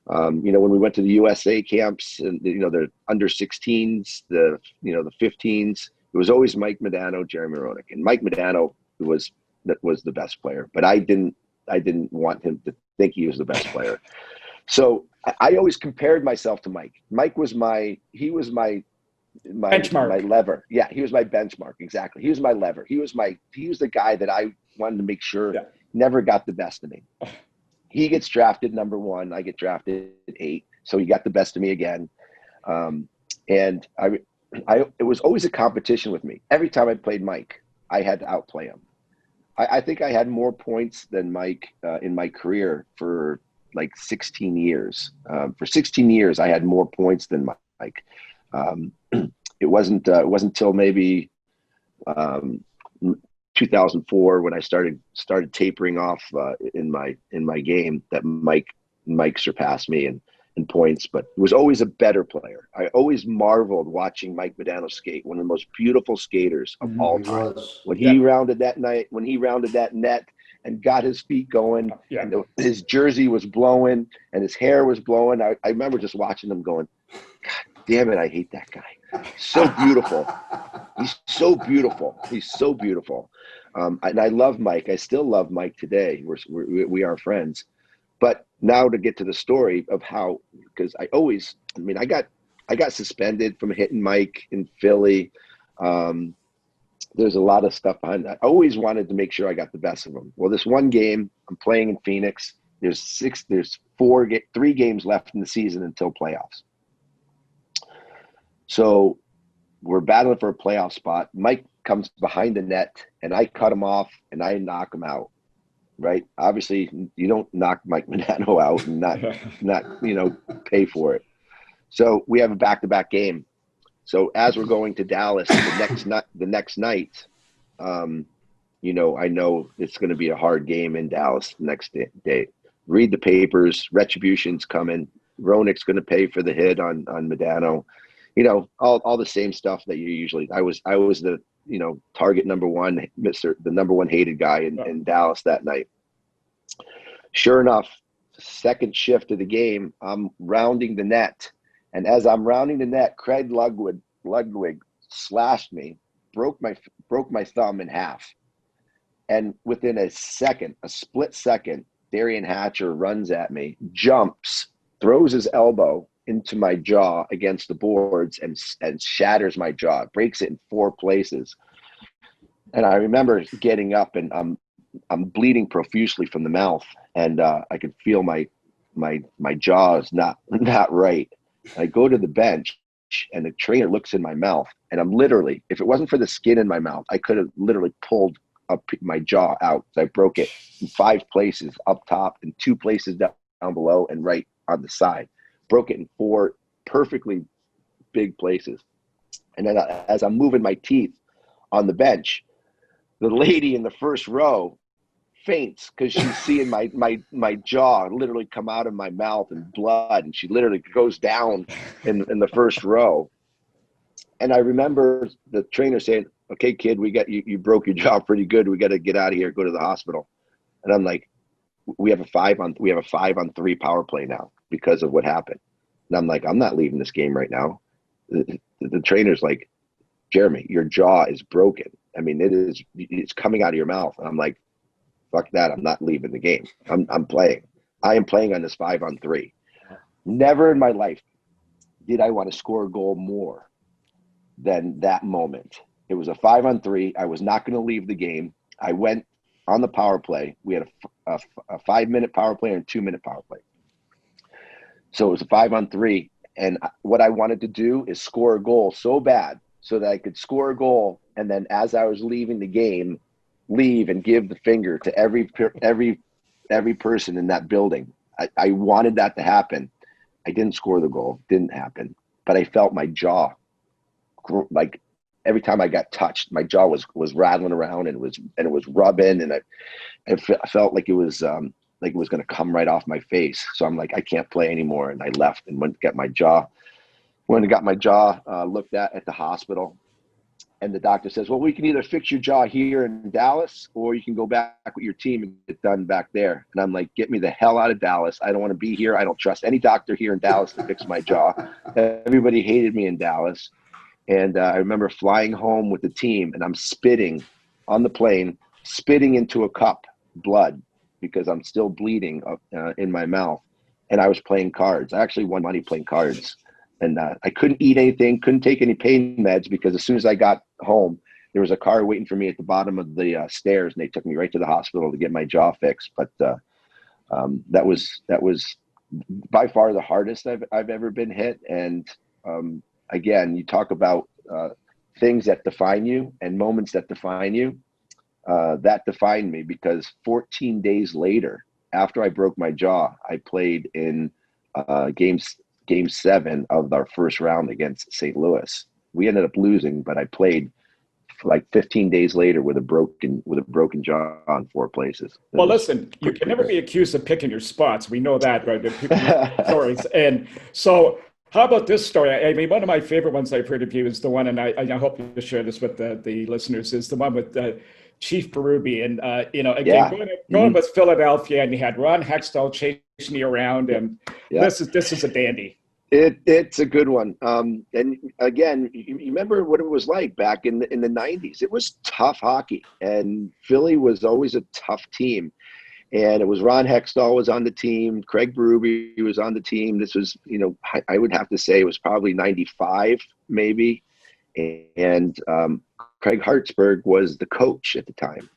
When we went to the USA camps and the under 16s, the 15s, it was always Mike Modano, Jeremy Roenick, and Mike Modano was the best player, but I didn't want him to think he was the best player. So I always compared myself to Mike. Mike was my benchmark, my lever. Yeah, he was my benchmark. Exactly. He was my lever. He was the guy that I wanted to make sure never got the best of me. He gets drafted number 1. I get drafted 8. So he got the best of me again. And it was always a competition with me. Every time I played Mike, I had to outplay him. I think I had more points than Mike in my career for like 16 years. For 16 years, I had more points than Mike. It wasn't until maybe 2004 when I started tapering off in my game that Mike surpassed me in points, but he was always a better player. I always marveled watching Mike Modano skate, one of the most beautiful skaters of all time. When he rounded that net and got his feet going, and his jersey was blowing and his hair was blowing. I remember just watching him going, God damn it, I hate that guy. So beautiful. He's so beautiful. He's so beautiful. And I love Mike. I still love Mike today. We are friends. But now to get to the story of how, because I got suspended from hitting Mike in Philly. There's a lot of stuff behind that. I always wanted to make sure I got the best of him. Well, this one game, I'm playing in Phoenix. There's 3 games left in the season until playoffs. So we're battling for a playoff spot. Mike comes behind the net, and I cut him off, and I knock him out. Right? Obviously, you don't knock Mike Modano out and not pay for it. So we have a back-to-back game. So as we're going to Dallas the next night, I know it's going to be a hard game in Dallas the next day. Read the papers, retribution's coming. Roenick's going to pay for the hit on Modano. All the same stuff that you usually. I was the target number 1, the number 1 hated guy in Dallas that night. Sure enough, second shift of the game, I'm rounding the net. And as I'm rounding the net, Craig Ludwig slashed me, broke my thumb in half. And within a second, a split second, Darian Hatcher runs at me, jumps, throws his elbow into my jaw against the boards and shatters my jaw, breaks it in 4 places. And I remember getting up and I'm bleeding profusely from the mouth, and I could feel my jaw is not right. I go to the bench, and the trainer looks in my mouth, and I'm literally, if it wasn't for the skin in my mouth, I could have literally pulled up my jaw out. I broke it in 5 places up top and 2 places down below and right on the side. Broke it in 4 perfectly big places. And then as I'm moving my teeth on the bench, the lady in the first row faints because she's seeing my jaw literally come out of my mouth and blood, and she literally goes down in the first row. And I remember the trainer saying, "Okay, kid, we got you broke your jaw pretty good. We got to get out of here, go to the hospital." And I'm like, we have a 5-on-3 power play now because of what happened. And I'm like, I'm not leaving this game right now. The trainer's like, "Jeremy, your jaw is broken. I mean, it's coming out of your mouth." And I'm like, fuck that. I'm not leaving the game. I'm playing. I am playing on this 5-on-3. Never in my life did I want to score a goal more than that moment. It was a 5-on-3. I was not going to leave the game. I went on the power play. We had a 5-minute power play and a 2-minute power play. So it was a 5-on-3. And what I wanted to do is score a goal so bad so that I could score a goal. And then as I was leaving the game, leave and give the finger to every person in that building. I wanted that to happen. I didn't score the goal. Didn't happen. But I felt my jaw, like every time I got touched, my jaw was rattling around and it was rubbing, and I felt like it was going to come right off my face. So I'm like, I can't play anymore. And I left and went and got my jaw looked at the hospital. And the doctor says, "Well, we can either fix your jaw here in Dallas, or you can go back with your team and get done back there." And I'm like, "Get me the hell out of Dallas. I don't want to be here. I don't trust any doctor here in Dallas to fix my jaw." Everybody hated me in Dallas. And I remember flying home with the team, and I'm spitting on the plane, spitting into a cup, blood, because I'm still bleeding in my mouth. And I was playing cards. I actually won money playing cards. And I couldn't eat anything, couldn't take any pain meds, because as soon as I got home, there was a car waiting for me at the bottom of the stairs, and they took me right to the hospital to get my jaw fixed. But that was by far the hardest I've ever been hit. And again, you talk about things that define you and moments that define you. That defined me, because 14 days later, after I broke my jaw, I played in Game 7 of our first round against St. Louis. We ended up losing, but I played like 15 days later with a broken jaw in 4 places. Well, listen, you can never be accused of picking your spots. We know that, right? Stories. And so, how about this story? I mean, one of my favorite ones I've heard of you is the one, and I hope you share this with the listeners, is the one with Chief Berube. And, going with Philadelphia, and you had Ron Hextall chasing you around, and this is a dandy. It's a good one. And again, you remember what it was like back in the 90s. It was tough hockey, and Philly was always a tough team. And it was Ron Hextall was on the team. Craig Berube was on the team. This was, I would have to say it was probably 95 maybe. And Craig Hartsburg was the coach at the time.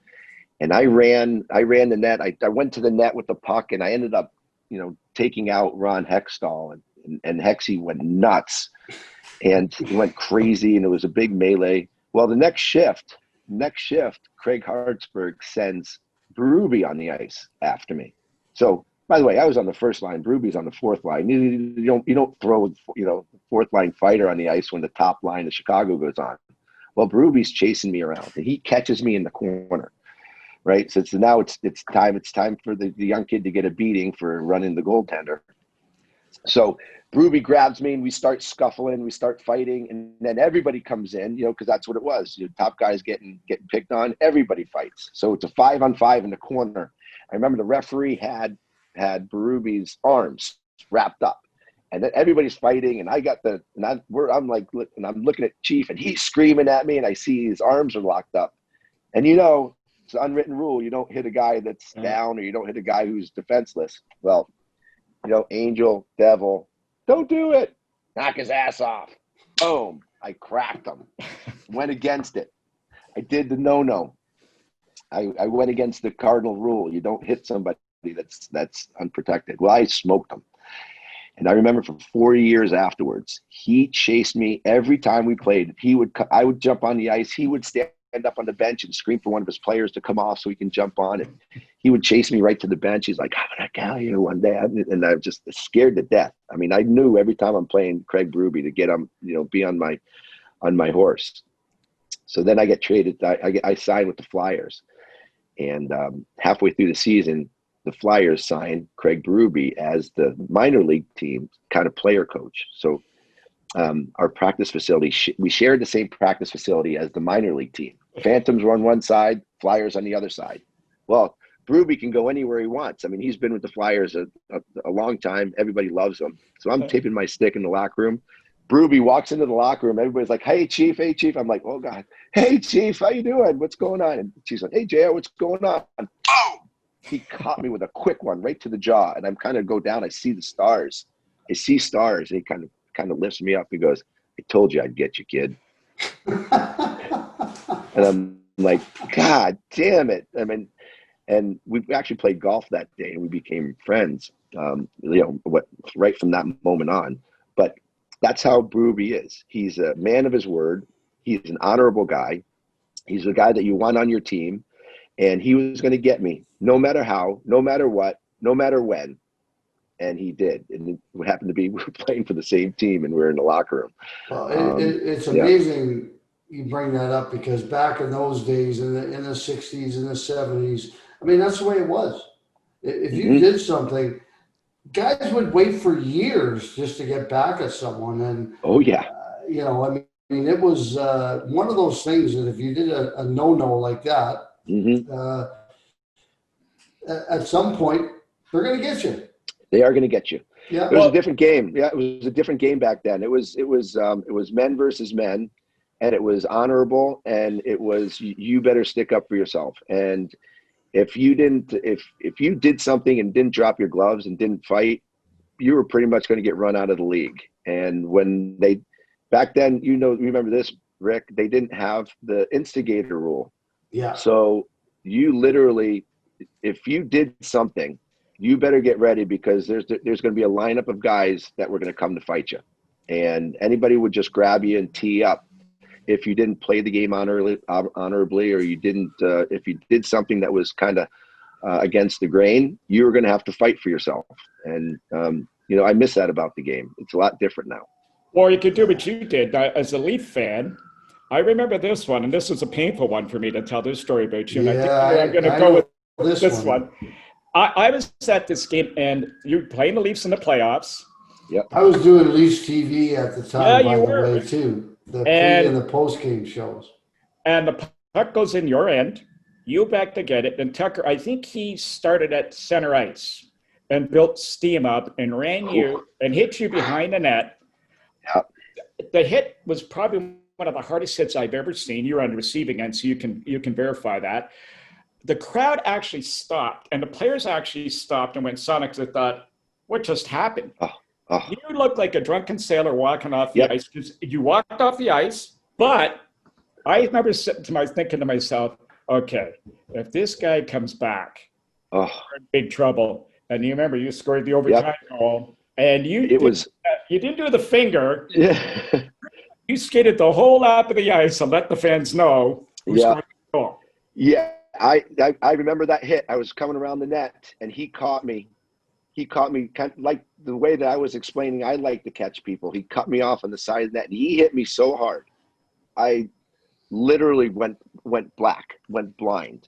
And I ran the net. I went to the net with the puck, and I ended up, taking out Ron Hextall, and Hexy went nuts, and he went crazy, and it was a big melee. Well, the next shift, Craig Hartsburg sends Berube on the ice after me. So, by the way, I was on the first line. Berube's on the fourth line. You don't throw fourth line fighter on the ice when the top line of Chicago goes on. Well, Berube's chasing me around, and he catches me in the corner. Right, so now it's time for the young kid to get a beating for running the goaltender. So Berube grabs me, and we start scuffling, we start fighting, and then everybody comes in, because that's what it was. Top guys getting picked on, everybody fights. So it's a 5-on-5 in the corner. I remember the referee had Berube's arms wrapped up, and then everybody's fighting, and I'm looking at Chief, and he's screaming at me, and I see his arms are locked up, and it's an unwritten rule. You don't hit a guy that's down, or you don't hit a guy who's defenseless. Well, angel, devil, don't do it. Knock his ass off. Boom. I cracked him. Went against it. I did the no-no. I went against the cardinal rule. You don't hit somebody that's unprotected. Well, I smoked him. And I remember for 4 years afterwards, he chased me every time we played. I would jump on the ice. He would stand up on the bench and scream for one of his players to come off so he can jump on. And he would chase me right to the bench. He's like, I'm going to kill you one day. And I was just scared to death. I mean, I knew every time I'm playing Craig Berube to get him, be on my horse. So then I get traded. I signed with the Flyers. And halfway through the season, the Flyers signed Craig Berube as the minor league team kind of player coach. So our practice facility, we shared the same practice facility as the minor league team. Phantoms were on one side, Flyers on the other side. Well, Berube can go anywhere he wants. I mean, he's been with the Flyers a long time. Everybody loves him. So I'm taping my stick in the locker room. Berube walks into the locker room. Everybody's like, hey, Chief. I'm like, oh, God. Hey, Chief, how you doing? What's going on? And Chief's like, hey, JR, what's going on? Boom! He caught me with a quick one right to the jaw. And I'm kind of go down. I see the stars. I see stars. And he kind of lifts me up. He goes, I told you I'd get you, kid. And I'm like, God damn it. I mean, and we actually played golf that day, and we became friends, right from that moment on. But that's how Berube is. He's a man of his word. He's an honorable guy. He's a guy that you want on your team. And he was going to get me no matter how, no matter what, no matter when. And he did. And it happened to be we were playing for the same team, and we were in the locker room. Well, it's amazing you bring that up, because back in those days, in the 60s and the 70s, I mean, that's the way it was. If you did something, guys would wait for years just to get back at someone. And, I mean, it was one of those things that if you did a no-no like that, at some point, they're going to get you. They are going to get you. Yeah. It was a different game. Yeah, it was a different game back then. It was men versus men, and it was honorable, and it was you better stick up for yourself. And if you did something and didn't drop your gloves and didn't fight, you were pretty much going to get run out of the league. And when back then, remember this, Rick, they didn't have the instigator rule. Yeah. So you literally, if you did something, you better get ready, because there's going to be a lineup of guys that were going to come to fight you. And anybody would just grab you and tee up if you didn't play the game honorably, or you didn't, if you did something that was kind of against the grain, you were going to have to fight for yourself. And, I miss that about the game. It's a lot different now. Or you could do what you did. As a Leaf fan, I remember this one, and this was a painful one for me to tell this story about you. And I'm going to go with this one. I was at this game, and you're playing the Leafs in the playoffs. Yep. I was doing Leafs TV at the time, by the way, too. The pre and the post-game shows. And the puck goes in your end. You back to get it. And Tucker, I think he started at center ice and built steam up and ran you and hit you behind the net. Yep. The hit was probably one of the hardest hits I've ever seen. You're on the receiving end, so you can verify that. The crowd actually stopped, and the players actually stopped and went sonic, because they thought, what just happened? You looked like a drunken sailor walking off the ice. You walked off the ice, but I remember thinking to myself, okay, if this guy comes back, we're in big trouble. And you remember you scored the overtime goal, and you didn't do the finger. Yeah. You skated the whole lap of the ice and let the fans know who scored the goal. Yeah. I remember that hit. I was coming around the net, and he caught me. He caught me kind of like the way that I was explaining. I like to catch people. He cut me off on the side of the net, and he hit me so hard. I literally went black, went blind.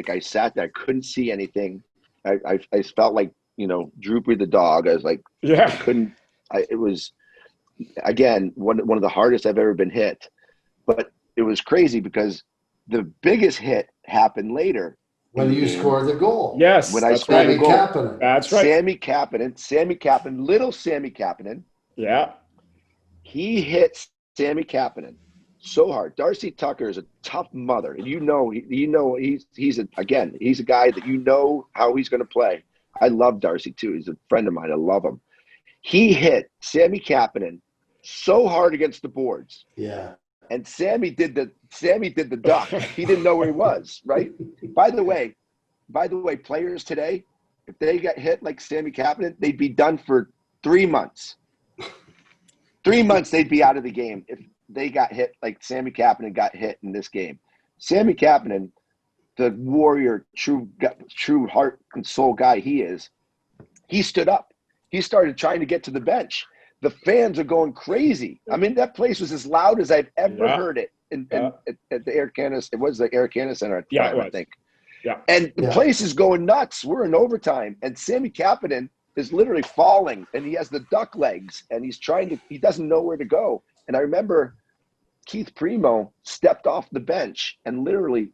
I sat there, I couldn't see anything. I felt like, Droopy the dog. I was like, it was, again, one of the hardest I've ever been hit. But it was crazy, because the biggest hit happened later. When you scored the goal. Yes. When I scored the goal. Kapanen. That's right. Sammy Kapanen, little Sammy Kapanen. Yeah. He hit Sammy Kapanen so hard. Darcy Tucker is a tough mother, and he's a guy that you know how he's going to play. I love Darcy too. He's a friend of mine. I love him. He hit Sammy Kapanen so hard against the boards. Yeah. And Sammy did the duck. He didn't know where he was, right? By the way, players today, if they got hit like Sammy Kapanen, they'd be done for 3 months. 3 months they'd be out of the game if they got hit like Sammy Kapanen got hit in this game. Sammy Kapanen, the warrior, true heart and soul guy he is, he stood up. He started trying to get to the bench. The fans are going crazy. I mean, that place was as loud as I've ever heard it at the Air Canada. It was the Air Canada Center at the time, I think. Yeah. And the place is going nuts. We're in overtime. And Sammy Kapanen is literally falling, and he has the duck legs, and he doesn't know where to go. And I remember Keith Primo stepped off the bench and literally,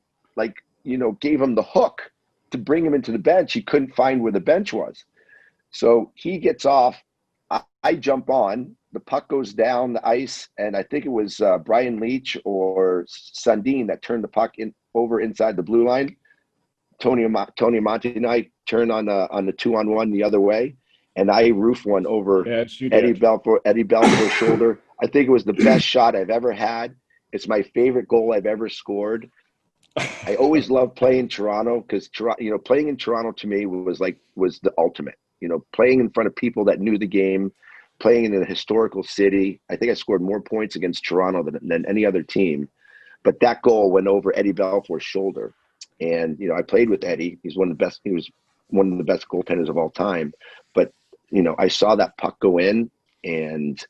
gave him the hook to bring him into the bench. He couldn't find where the bench was. So he gets off. I jump on. The puck goes down the ice, and I think it was Brian Leach or Sundin that turned the puck over inside the blue line. Tony Amonte and I turn on the 2-on-1 the other way, and I roof one over Eddie Belfour's shoulder. I think it was the best shot I've ever had. It's my favorite goal I've ever scored. I always loved playing Toronto because playing in Toronto to me was the ultimate. Playing in front of people that knew the game, playing in a historical city. I think I scored more points against Toronto than any other team. But that goal went over Eddie Belfour's shoulder. And, I played with Eddie. He was one of the best goaltenders of all time. But, I saw that puck go in, and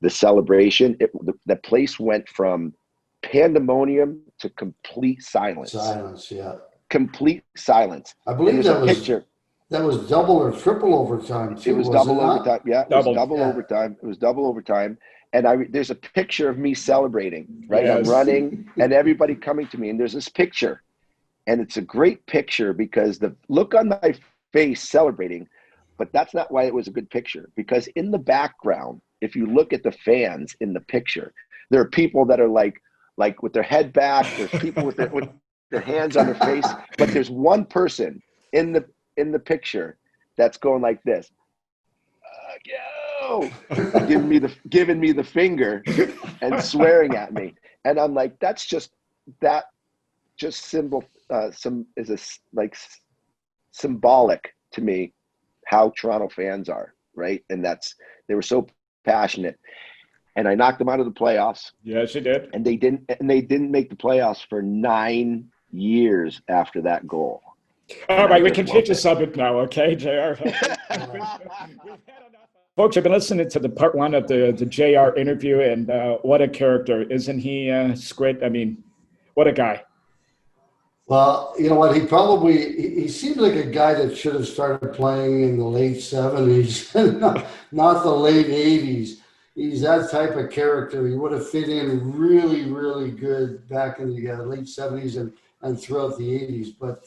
the celebration, the place went from pandemonium to complete silence. Silence, yeah. Complete silence. I believe that was a picture. That was double or triple overtime too. It was double overtime. Yeah, it was double overtime. It was double overtime. And there's a picture of me celebrating, right? Yes. I'm running and everybody coming to me. And there's this picture. And it's a great picture because the look on my face celebrating, but that's not why it was a good picture. Because in the background, if you look at the fans in the picture, there are people that are like with their head back. There's people with their hands on their face. But there's one person in the picture that's going like this, giving me the finger and swearing at me, and I'm like, that's just symbolic to me how Toronto fans are, right? And they were so passionate, and I knocked them out of the playoffs. Yes, you did. And they didn't make the playoffs for 9 years after that goal. All right, we can change the subject now, okay, JR? Folks, I've been listening to the part one of the JR interview, and what a character. Isn't he, Squid? I mean, what a guy. Well, you know what? He seems like a guy that should have started playing in the late 70s, not the late 80s. He's that type of character. He would have fit in really, really good back in the late 70s and throughout the 80s. But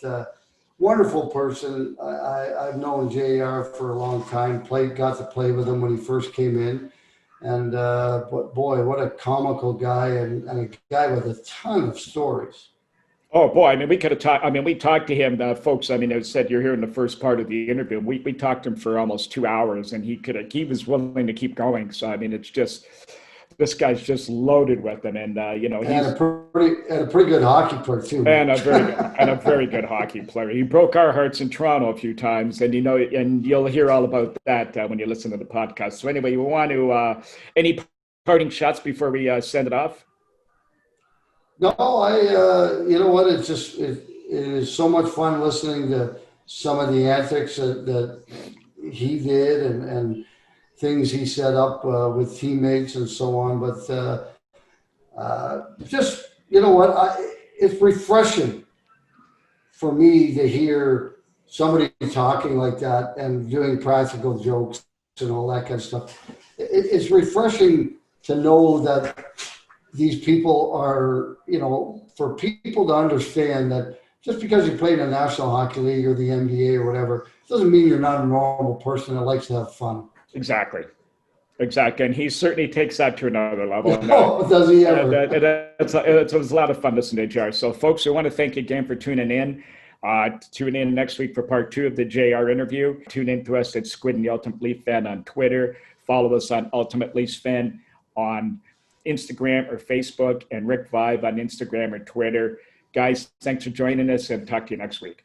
wonderful person. I've known JR for a long time. Got to play with him when he first came in. And but boy, what a comical guy and a guy with a ton of stories. Oh boy, I mean, we could have talked. I mean, we talked to him, folks. I mean, as I said, you're here in the first part of the interview. We talked to him for almost 2 hours, and he was willing to keep going. So I mean, it's just this guy's just loaded with them, and he's a pretty good hockey player too. And a very good hockey player. He broke our hearts in Toronto a few times, and and you'll hear all about that when you listen to the podcast. So anyway, we want to any parting shots before we send it off? No, you know what? It is so much fun listening to some of the antics that he did and things he set up with teammates and so on. But just, you know what? It's refreshing for me to hear somebody talking like that and doing practical jokes and all that kind of stuff. It's refreshing to know that these people are, for people to understand that just because you play in the National Hockey League or the NBA or whatever, doesn't mean you're not a normal person that likes to have fun. Exactly. Exactly, and he certainly takes that to another level. And, Oh, does he and, ever? it was a lot of fun listening to JR. So, folks, we want to thank you again for tuning in. Tune in next week for part 2 of the JR interview. Tune in to us at Squid and the Ultimate Leaf Fan on Twitter. Follow us on Ultimate Leafs Fan on Instagram or Facebook, and Rick Vaive on Instagram or Twitter. Guys, thanks for joining us, and talk to you next week.